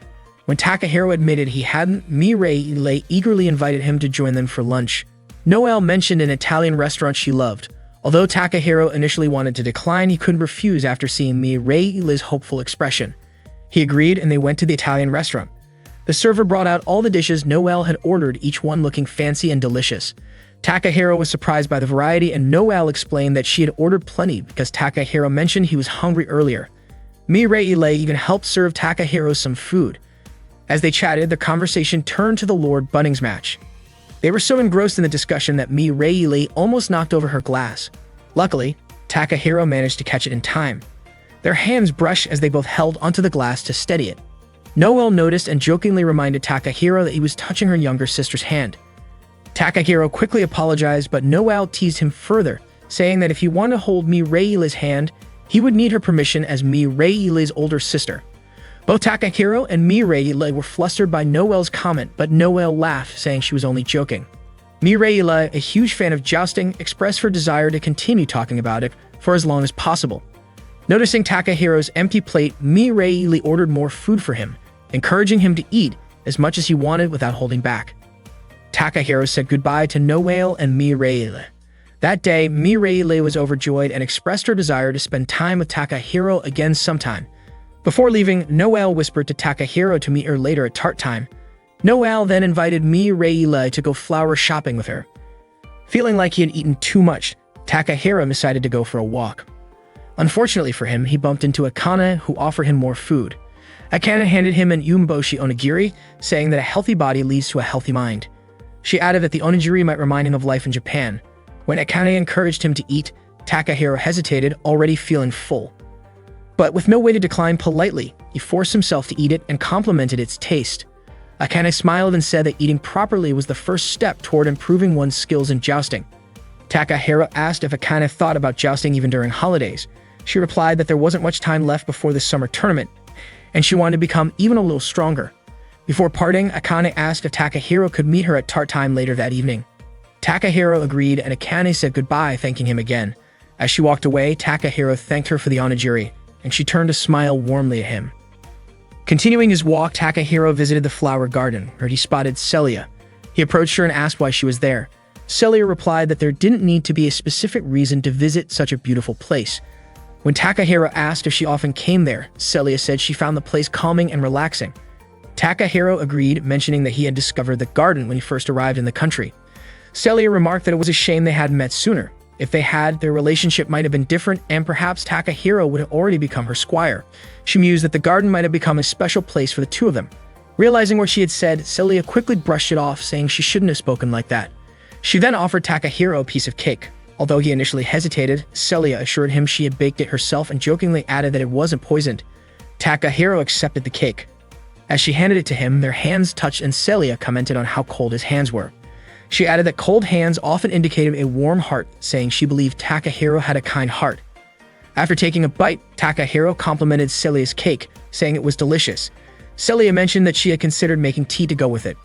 When Takahiro admitted he hadn't, Mireille eagerly invited him to join them for lunch. Noelle mentioned an Italian restaurant she loved. Although Takahiro initially wanted to decline, he couldn't refuse after seeing Mireille's hopeful expression. He agreed and they went to the Italian restaurant. The server brought out all the dishes Noelle had ordered, each one looking fancy and delicious. Takahiro was surprised by the variety, and Noelle explained that she had ordered plenty because Takahiro mentioned he was hungry earlier. Mireille even helped serve Takahiro some food. As they chatted, the conversation turned to the Lord Bunnings match. They were so engrossed in the discussion that Mireille almost knocked over her glass. Luckily, Takahiro managed to catch it in time. Their hands brushed as they both held onto the glass to steady it. Noelle noticed and jokingly reminded Takahiro that he was touching her younger sister's hand. Takahiro quickly apologized, but Noelle teased him further, saying that if he wanted to hold Mireille's hand, he would need her permission as Mireille's older sister. Both Takahiro and Mireille were flustered by Noelle's comment, but Noelle laughed, saying she was only joking. Mireille, a huge fan of jousting, expressed her desire to continue talking about it for as long as possible. Noticing Takahiro's empty plate, Mireille ordered more food for him, encouraging him to eat as much as he wanted without holding back. Takahiro said goodbye to Noelle and Mireille. That day, Mireille was overjoyed and expressed her desire to spend time with Takahiro again sometime. Before leaving, Noelle whispered to Takahiro to meet her later at tart time. Noelle then invited Mireille to go flower shopping with her. Feeling like he had eaten too much, Takahiro decided to go for a walk. Unfortunately for him, he bumped into Akane, who offered him more food. Akane handed him an umeboshi onigiri, saying that a healthy body leads to a healthy mind. She added that the onigiri might remind him of life in Japan. When Akane encouraged him to eat, Takahiro hesitated, already feeling full. But with no way to decline politely, he forced himself to eat it and complimented its taste. Akane smiled and said that eating properly was the first step toward improving one's skills in jousting. Takahiro asked if Akane thought about jousting even during holidays. She replied that there wasn't much time left before the summer tournament, and she wanted to become even a little stronger. Before parting, Akane asked if Takahiro could meet her at tart time later that evening. Takahiro agreed, and Akane said goodbye, thanking him again. As she walked away, Takahiro thanked her for the onigiri, and she turned to smile warmly at him. Continuing his walk, Takahiro visited the flower garden, where he spotted Celia. He approached her and asked why she was there. Celia replied that there didn't need to be a specific reason to visit such a beautiful place. When Takahiro asked if she often came there, Celia said she found the place calming and relaxing. Takahiro agreed, mentioning that he had discovered the garden when he first arrived in the country. Celia remarked that it was a shame they hadn't met sooner. If they had, their relationship might have been different, and perhaps Takahiro would have already become her squire. She mused that the garden might have become a special place for the two of them. Realizing what she had said, Celia quickly brushed it off, saying she shouldn't have spoken like that. She then offered Takahiro a piece of cake. Although he initially hesitated, Celia assured him she had baked it herself and jokingly added that it wasn't poisoned. Takahiro accepted the cake. As she handed it to him, their hands touched and Celia commented on how cold his hands were. She added that cold hands often indicated a warm heart, saying she believed Takahiro had a kind heart. After taking a bite, Takahiro complimented Celia's cake, saying it was delicious. Celia mentioned that she had considered making tea to go with it.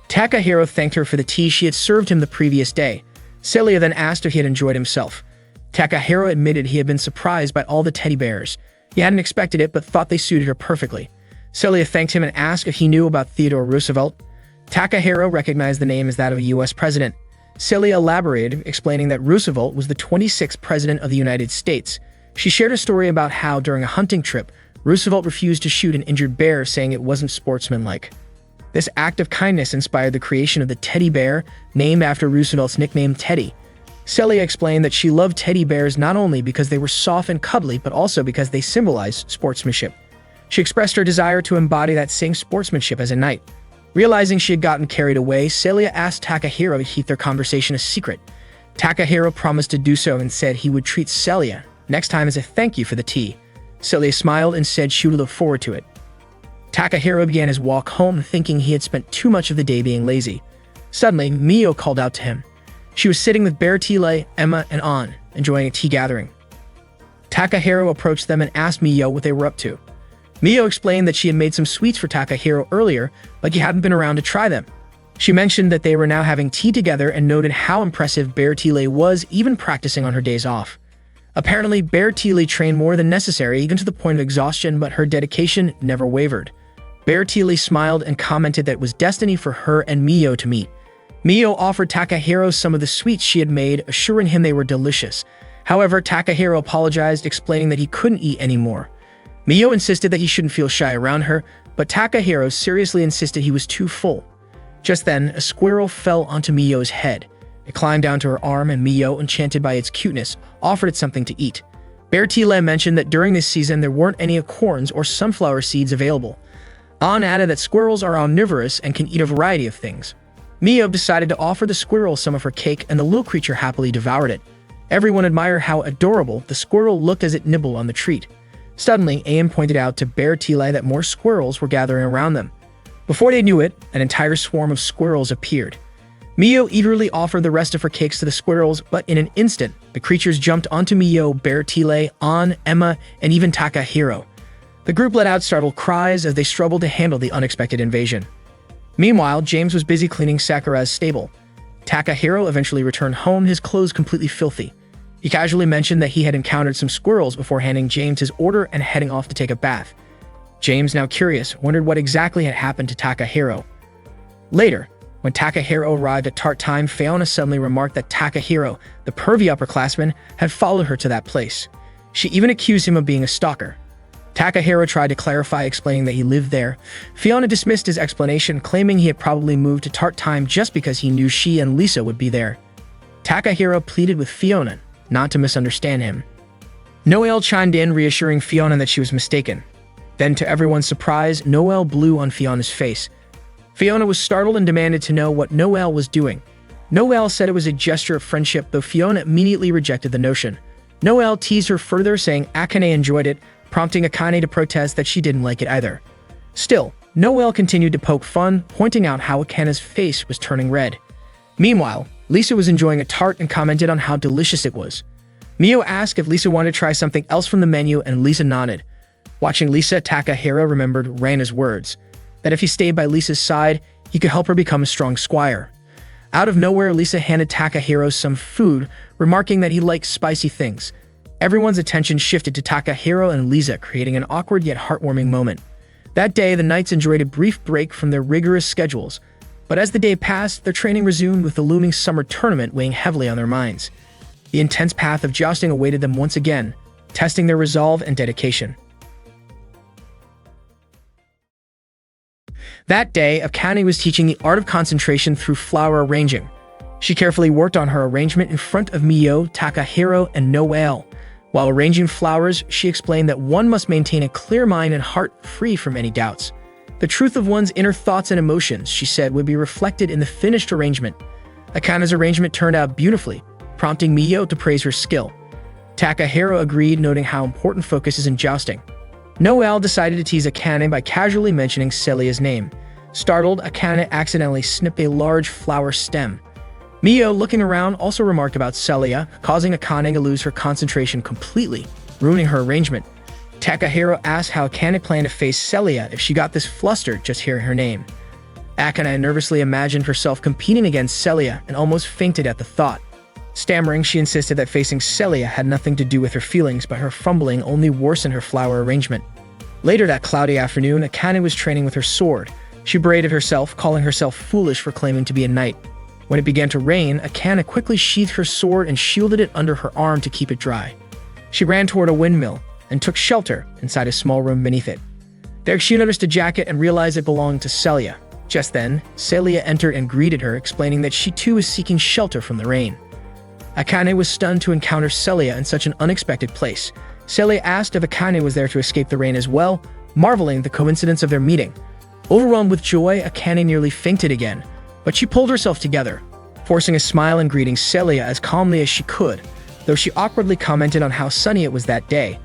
Takahiro thanked her for the tea she had served him the previous day. Celia then asked if he had enjoyed himself. Takahiro admitted he had been surprised by all the teddy bears. He hadn't expected it, but thought they suited her perfectly. Celia thanked him and asked if he knew about Theodore Roosevelt. Takahiro recognized the name as that of a U.S. president. Celia elaborated, explaining that Roosevelt was the 26th President of the United States. She shared a story about how, during a hunting trip, Roosevelt refused to shoot an injured bear, saying it wasn't sportsmanlike. This act of kindness inspired the creation of the teddy bear, named after Roosevelt's nickname Teddy. Celia explained that she loved teddy bears not only because they were soft and cuddly, but also because they symbolized sportsmanship. She expressed her desire to embody that same sportsmanship as a knight. Realizing she had gotten carried away, Celia asked Takahiro to keep their conversation a secret. Takahiro promised to do so and said he would treat Celia next time as a thank you for the tea. Celia smiled and said she would look forward to it. Takahiro began his walk home, thinking he had spent too much of the day being lazy. Suddenly, Mio called out to him. She was sitting with Bertile, Emma, and An, enjoying a tea gathering. Takahiro approached them and asked Mio what they were up to. Mio explained that she had made some sweets for Takahiro earlier, but he hadn't been around to try them. She mentioned that they were now having tea together and noted how impressive Bertile was, even practicing on her days off. Apparently, Bertile trained more than necessary, even to the point of exhaustion, but her dedication never wavered. Bertile smiled and commented that it was destiny for her and Mio to meet. Mio offered Takahiro some of the sweets she had made, assuring him they were delicious. However, Takahiro apologized, explaining that he couldn't eat anymore. Mio insisted that he shouldn't feel shy around her, but Takahiro seriously insisted he was too full. Just then, a squirrel fell onto Mio's head. It climbed down to her arm, and Mio, enchanted by its cuteness, offered it something to eat. Bertile mentioned that during this season there weren't any acorns or sunflower seeds available. An added that squirrels are omnivorous and can eat a variety of things. Mio decided to offer the squirrel some of her cake, and the little creature happily devoured it. Everyone admired how adorable the squirrel looked as it nibbled on the treat. Suddenly, Am pointed out to Bertile that more squirrels were gathering around them. Before they knew it, an entire swarm of squirrels appeared. Mio eagerly offered the rest of her cakes to the squirrels, but in an instant, the creatures jumped onto Mio, Bertile, An, Emma, and even Takahiro. The group let out startled cries as they struggled to handle the unexpected invasion. Meanwhile, James was busy cleaning Sakura's stable. Takahiro eventually returned home, his clothes completely filthy. He casually mentioned that he had encountered some squirrels before handing James his order and heading off to take a bath. James, now curious, wondered what exactly had happened to Takahiro. Later, when Takahiro arrived at tart time, Fiona suddenly remarked that Takahiro, the pervy upperclassman, had followed her to that place. She even accused him of being a stalker. Takahiro tried to clarify, explaining that he lived there. Fiona dismissed his explanation, claiming he had probably moved to tart time just because he knew she and Lisa would be there. Takahiro pleaded with Fiona not to misunderstand him. Noelle chimed in, reassuring Fiona that she was mistaken. Then, to everyone's surprise, Noelle blew on Fiona's face. Fiona was startled and demanded to know what Noelle was doing. Noelle said it was a gesture of friendship, though Fiona immediately rejected the notion. Noelle teased her further, saying Akane enjoyed it, prompting Akane to protest that she didn't like it either. Still, Noelle continued to poke fun, pointing out how Akane's face was turning red. Meanwhile, Lisa was enjoying a tart and commented on how delicious it was. Mio asked if Lisa wanted to try something else from the menu, and Lisa nodded. Watching Lisa, Takahiro remembered Reina's words, that if he stayed by Lisa's side, he could help her become a strong squire. Out of nowhere, Lisa handed Takahiro some food, remarking that he liked spicy things. Everyone's attention shifted to Takahiro and Lisa, creating an awkward yet heartwarming moment. That day, the knights enjoyed a brief break from their rigorous schedules, but as the day passed, their training resumed, with the looming summer tournament weighing heavily on their minds. The intense path of jousting awaited them once again, testing their resolve and dedication. That day, Akane was teaching the art of concentration through flower arranging. She carefully worked on her arrangement in front of Mio, Takahiro, and Noelle. While arranging flowers, she explained that one must maintain a clear mind and heart free from any doubts. The truth of one's inner thoughts and emotions, she said, would be reflected in the finished arrangement. Akane's arrangement turned out beautifully, prompting Mio to praise her skill. Takahiro agreed, noting how important focus is in jousting. Noelle decided to tease Akane by casually mentioning Celia's name. Startled, Akane accidentally snipped a large flower stem. Mio, looking around, also remarked about Celia, causing Akane to lose her concentration completely, ruining her arrangement. Takahiro asked how Akane planned to face Celia if she got this flustered just hearing her name. Akane nervously imagined herself competing against Celia and almost fainted at the thought. Stammering, she insisted that facing Celia had nothing to do with her feelings, but her fumbling only worsened her flower arrangement. Later that cloudy afternoon, Akane was training with her sword. She berated herself, calling herself foolish for claiming to be a knight. When it began to rain, Akane quickly sheathed her sword and shielded it under her arm to keep it dry. She ran toward a windmill and took shelter inside a small room beneath it. There she noticed a jacket and realized it belonged to Celia. Just then, Celia entered and greeted her, explaining that she too was seeking shelter from the rain. Akane was stunned to encounter Celia in such an unexpected place. Celia asked if Akane was there to escape the rain as well, marveling at the coincidence of their meeting. Overwhelmed with joy, Akane nearly fainted again, but she pulled herself together, forcing a smile and greeting Celia as calmly as she could, though she awkwardly commented on how sunny it was that day.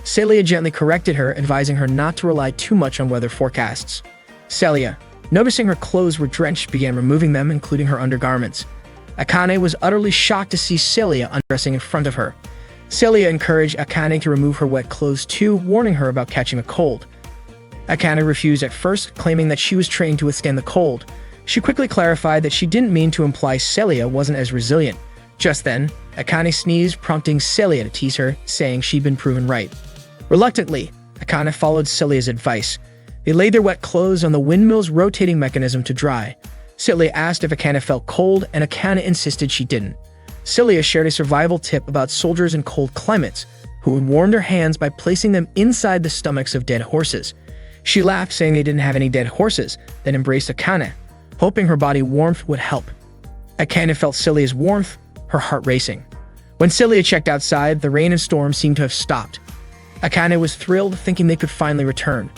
Celia gently corrected her, advising her not to rely too much on weather forecasts. Celia, noticing her clothes were drenched, began removing them, including her undergarments. Akane was utterly shocked to see Celia undressing in front of her. Celia encouraged Akane to remove her wet clothes too, warning her about catching a cold. Akane refused at first, claiming that she was trained to withstand the cold. She quickly clarified that she didn't mean to imply Celia wasn't as resilient. Just then, Akane sneezed, prompting Celia to tease her, saying she'd been proven right. Reluctantly, Akane followed Celia's advice. They laid their wet clothes on the windmill's rotating mechanism to dry. Celia asked if Akane felt cold, and Akane insisted she didn't. Celia shared a survival tip about soldiers in cold climates, who would warm their hands by placing them inside the stomachs of dead horses. She laughed, saying they didn't have any dead horses, then embraced Akane, hoping her body warmth would help. Akane felt Celia's warmth, her heart racing. When Celia checked outside, the rain and storm seemed to have stopped. Akane was thrilled, thinking they could finally return.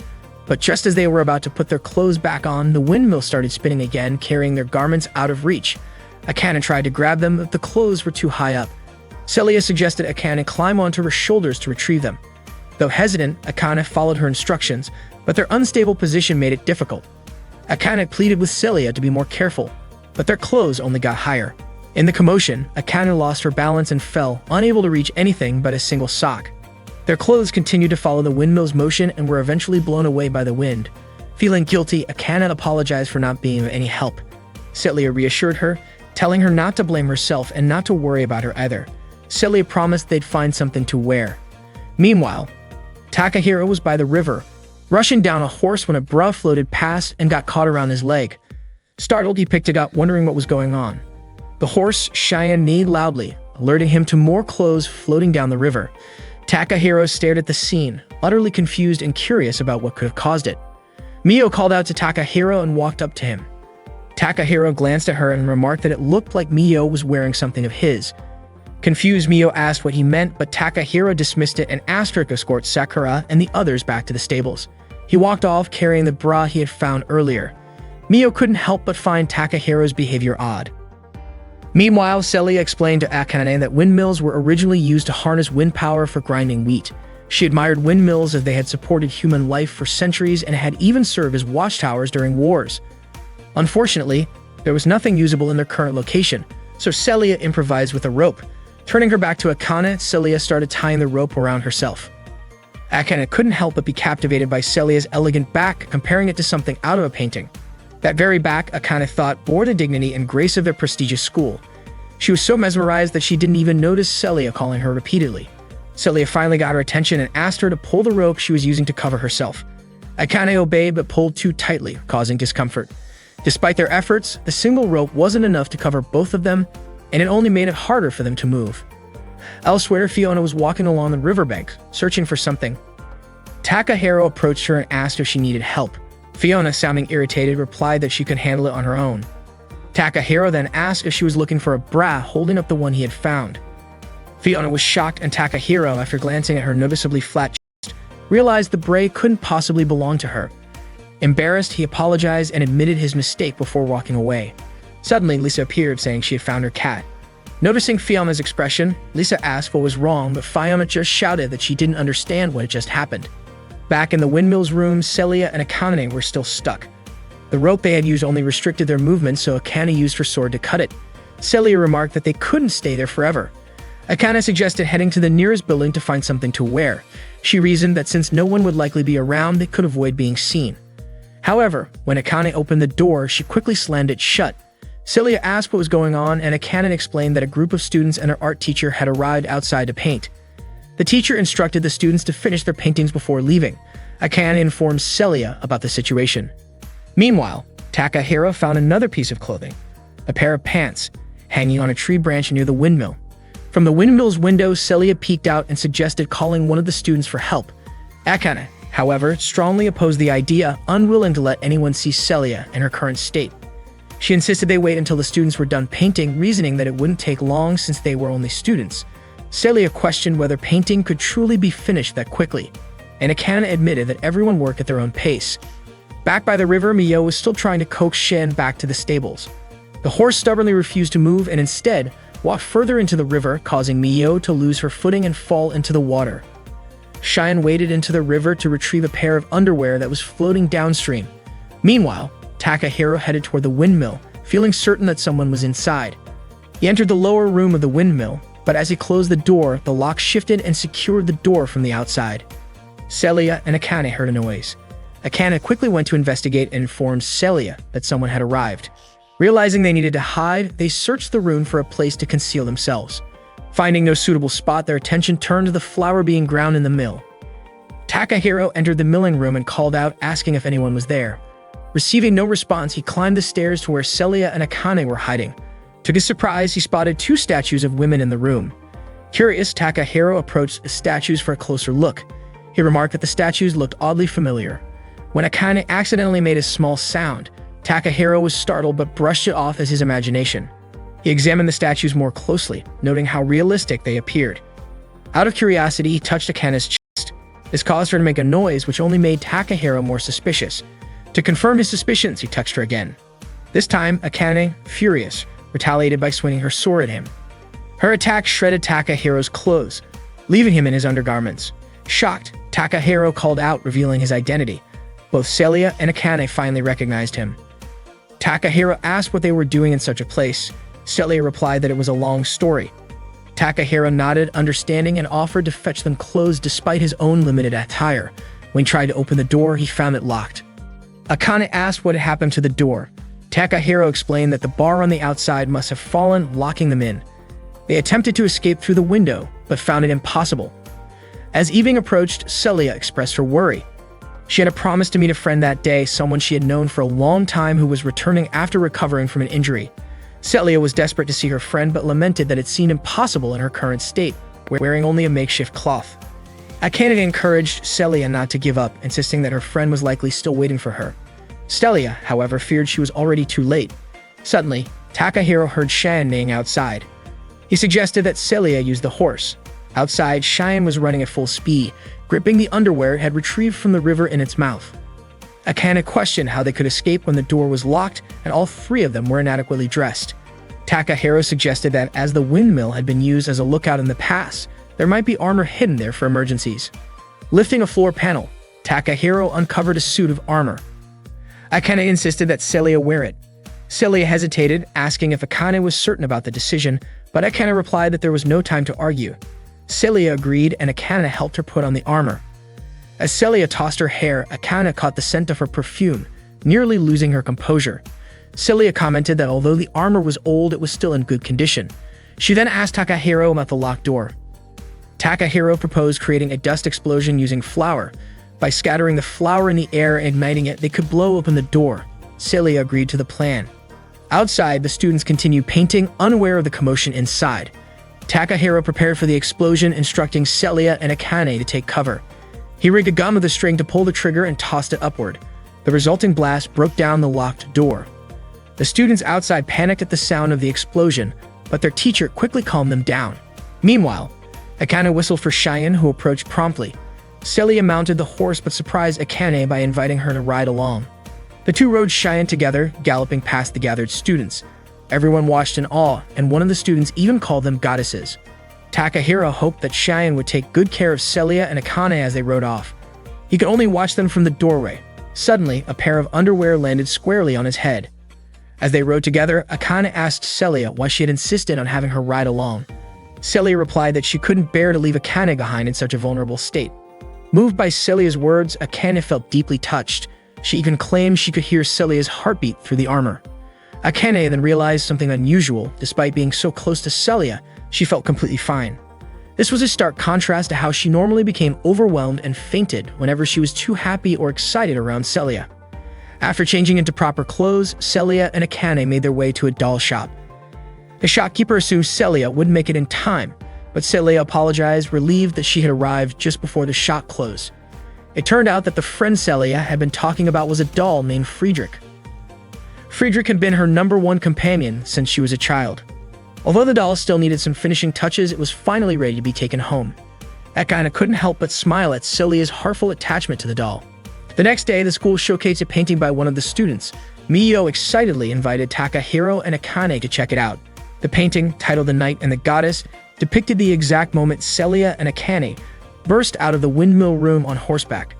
But just as they were about to put their clothes back on, the windmill started spinning again, carrying their garments out of reach. Akane tried to grab them, but the clothes were too high up. Celia suggested Akane climb onto her shoulders to retrieve them. Though hesitant, Akane followed her instructions, but their unstable position made it difficult. Akane pleaded with Celia to be more careful, but their clothes only got higher. In the commotion, Akane lost her balance and fell, unable to reach anything but a single sock. Their clothes continued to follow the windmill's motion and were eventually blown away by the wind. Feeling guilty, Akane apologized for not being of any help. Celia reassured her, telling her not to blame herself and not to worry about her either. Celia promised they'd find something to wear. Meanwhile, Takahiro was by the river, rushing down a horse when a bra floated past and got caught around his leg. Startled, he picked it up, wondering what was going on. The horse Cheyenne neighed loudly, alerting him to more clothes floating down the river. Takahiro stared at the scene, utterly confused and curious about what could have caused it. Mio called out to Takahiro and walked up to him. Takahiro glanced at her and remarked that it looked like Mio was wearing something of his. Confused, Mio asked what he meant, but Takahiro dismissed it and asked her to escort Sakura and the others back to the stables. He walked off carrying the bra he had found earlier. Mio couldn't help but find Takahiro's behavior odd. Meanwhile, Celia explained to Akane that windmills were originally used to harness wind power for grinding wheat. She admired windmills as they had supported human life for centuries and had even served as watchtowers during wars. Unfortunately, there was nothing usable in their current location, so Celia improvised with a rope. Turning her back to Akane, Celia started tying the rope around herself. Akane couldn't help but be captivated by Celia's elegant back, comparing it to something out of a painting. That very back, Akane thought, bore the dignity and grace of a prestigious school. She was so mesmerized that she didn't even notice Celia calling her repeatedly. Celia finally got her attention and asked her to pull the rope she was using to cover herself. Akane obeyed but pulled too tightly, causing discomfort. Despite their efforts, the single rope wasn't enough to cover both of them, and it only made it harder for them to move. Elsewhere, Fiona was walking along the riverbank, searching for something. Takahiro approached her and asked if she needed help. Fiona, sounding irritated, replied that she could handle it on her own. Takahiro then asked if she was looking for a bra, holding up the one he had found. Fiona was shocked, and Takahiro, after glancing at her noticeably flat chest, realized the bra couldn't possibly belong to her. Embarrassed, he apologized and admitted his mistake before walking away. Suddenly, Lisa appeared, saying she had found her cat. Noticing Fiona's expression, Lisa asked what was wrong, but Fiona just shouted that she didn't understand what had just happened. Back in the windmill's room, Celia and Akane were still stuck. The rope they had used only restricted their movement, so Akane used her sword to cut it. Celia remarked that they couldn't stay there forever. Akane suggested heading to the nearest building to find something to wear. She reasoned that since no one would likely be around, they could avoid being seen. However, when Akane opened the door, she quickly slammed it shut. Celia asked what was going on, and Akane explained that a group of students and their art teacher had arrived outside to paint. The teacher instructed the students to finish their paintings before leaving. Akane informed Celia about the situation. Meanwhile, Takahiro found another piece of clothing. a pair of pants, hanging on a tree branch near the windmill. From the windmill's window, Celia peeked out and suggested calling one of the students for help. Akane, however, strongly opposed the idea, unwilling to let anyone see Celia in her current state. She insisted they wait until the students were done painting, reasoning that it wouldn't take long since they were only students. Celia questioned whether painting could truly be finished that quickly, and Akane admitted that everyone worked at their own pace. Back by the river, Mio was still trying to coax Shan back to the stables. The horse stubbornly refused to move and instead walked further into the river, causing Mio to lose her footing and fall into the water. Cheyenne waded into the river to retrieve a pair of underwear that was floating downstream. Meanwhile, Takahiro headed toward the windmill, feeling certain that someone was inside. He entered the lower room of the windmill, but as he closed the door, the lock shifted and secured the door from the outside. Celia and Akane heard a noise. Akane quickly went to investigate and informed Celia that someone had arrived. Realizing they needed to hide, they searched the room for a place to conceal themselves. Finding no suitable spot, their attention turned to the flour being ground in the mill. Takahiro entered the milling room and called out, asking if anyone was there. Receiving no response, he climbed the stairs to where Celia and Akane were hiding. To his surprise, he spotted two statues of women in the room. Curious, Takahiro approached the statues for a closer look. He remarked that the statues looked oddly familiar. When Akane accidentally made a small sound, Takahiro was startled but brushed it off as his imagination. He examined the statues more closely, noting how realistic they appeared. Out of curiosity, he touched Akane's chest. This caused her to make a noise, which only made Takahiro more suspicious. To confirm his suspicions, he touched her again. This time, Akane, furious, retaliated by swinging her sword at him. Her attack shredded Takahiro's clothes, leaving him in his undergarments. Shocked, Takahiro called out, revealing his identity. Both Celia and Akane finally recognized him. Takahiro asked what they were doing in such a place. Celia replied that it was a long story. Takahiro nodded, understanding, and offered to fetch them clothes despite his own limited attire. When he tried to open the door, he found it locked. Akane asked what had happened to the door. Takahiro explained that the bar on the outside must have fallen, locking them in. They attempted to escape through the window, but found it impossible. As evening approached, Celia expressed her worry. She had a promise to meet a friend that day, someone she had known for a long time who was returning after recovering from an injury. Celia was desperate to see her friend but lamented that it seemed impossible in her current state, wearing only a makeshift cloth. Akane encouraged Celia not to give up, insisting that her friend was likely still waiting for her. Celia, however, feared she was already too late. Suddenly, Takahiro heard Cheyenne neighing outside. He suggested that Celia use the horse. Outside, Cheyenne was running at full speed, gripping the underwear it had retrieved from the river in its mouth. Akane questioned how they could escape when the door was locked and all three of them were inadequately dressed. Takahiro suggested that as the windmill had been used as a lookout in the past, there might be armor hidden there for emergencies. Lifting a floor panel, Takahiro uncovered a suit of armor. Akane insisted that Celia wear it. Celia hesitated, asking if Akane was certain about the decision, but Akane replied that there was no time to argue. Celia agreed, and Akane helped her put on the armor. As Celia tossed her hair, Akane caught the scent of her perfume, nearly losing her composure. Celia commented that although the armor was old, it was still in good condition. She then asked Takahiro about the locked door. Takahiro proposed creating a dust explosion using flour. By scattering the flour in the air and igniting it, they could blow open the door. Celia agreed to the plan. Outside, the students continued painting, unaware of the commotion inside. Takahiro prepared for the explosion, instructing Celia and Akane to take cover. He rigged a gun with a string to pull the trigger and tossed it upward. The resulting blast broke down the locked door. The students outside panicked at the sound of the explosion, but their teacher quickly calmed them down. Meanwhile, Akane whistled for Cheyenne, who approached promptly. Celia mounted the horse but surprised Akane by inviting her to ride along. The two rode Cheyenne together, galloping past the gathered students. Everyone watched in awe, and one of the students even called them goddesses. Takahiro hoped that Cheyenne would take good care of Celia and Akane as they rode off. He could only watch them from the doorway. Suddenly, a pair of underwear landed squarely on his head. As they rode together, Akane asked Celia why she had insisted on having her ride along. Celia replied that she couldn't bear to leave Akane behind in such a vulnerable state. Moved by Celia's words, Akane felt deeply touched. She even claimed she could hear Celia's heartbeat through the armor. Akane then realized something unusual. Despite being so close to Celia, she felt completely fine. This was a stark contrast to how she normally became overwhelmed and fainted whenever she was too happy or excited around Celia. After changing into proper clothes, Celia and Akane made their way to a doll shop. The shopkeeper assumed Celia wouldn't make it in time, but Celia apologized, relieved that she had arrived just before the shop closed. It turned out that the friend Celia had been talking about was a doll named Friedrich. Friedrich had been her #1 companion since she was a child. Although the doll still needed some finishing touches, it was finally ready to be taken home. Akane couldn't help but smile at Celia's heartful attachment to the doll. The next day, the school showcased a painting by one of the students. Miyo excitedly invited Takahiro and Akane to check it out. The painting, titled The Knight and the Goddess, depicted the exact moment Celia and Akane burst out of the windmill room on horseback.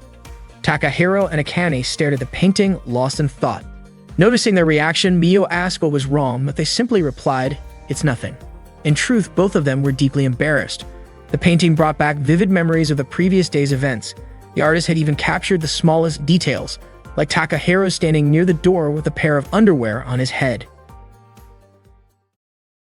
Takahiro and Akane stared at the painting, lost in thought. Noticing their reaction, Miyo asked what was wrong, but they simply replied, "It's nothing." In truth, both of them were deeply embarrassed. The painting brought back vivid memories of the previous day's events. The artist had even captured the smallest details, like Takahiro standing near the door with a pair of underwear on his head.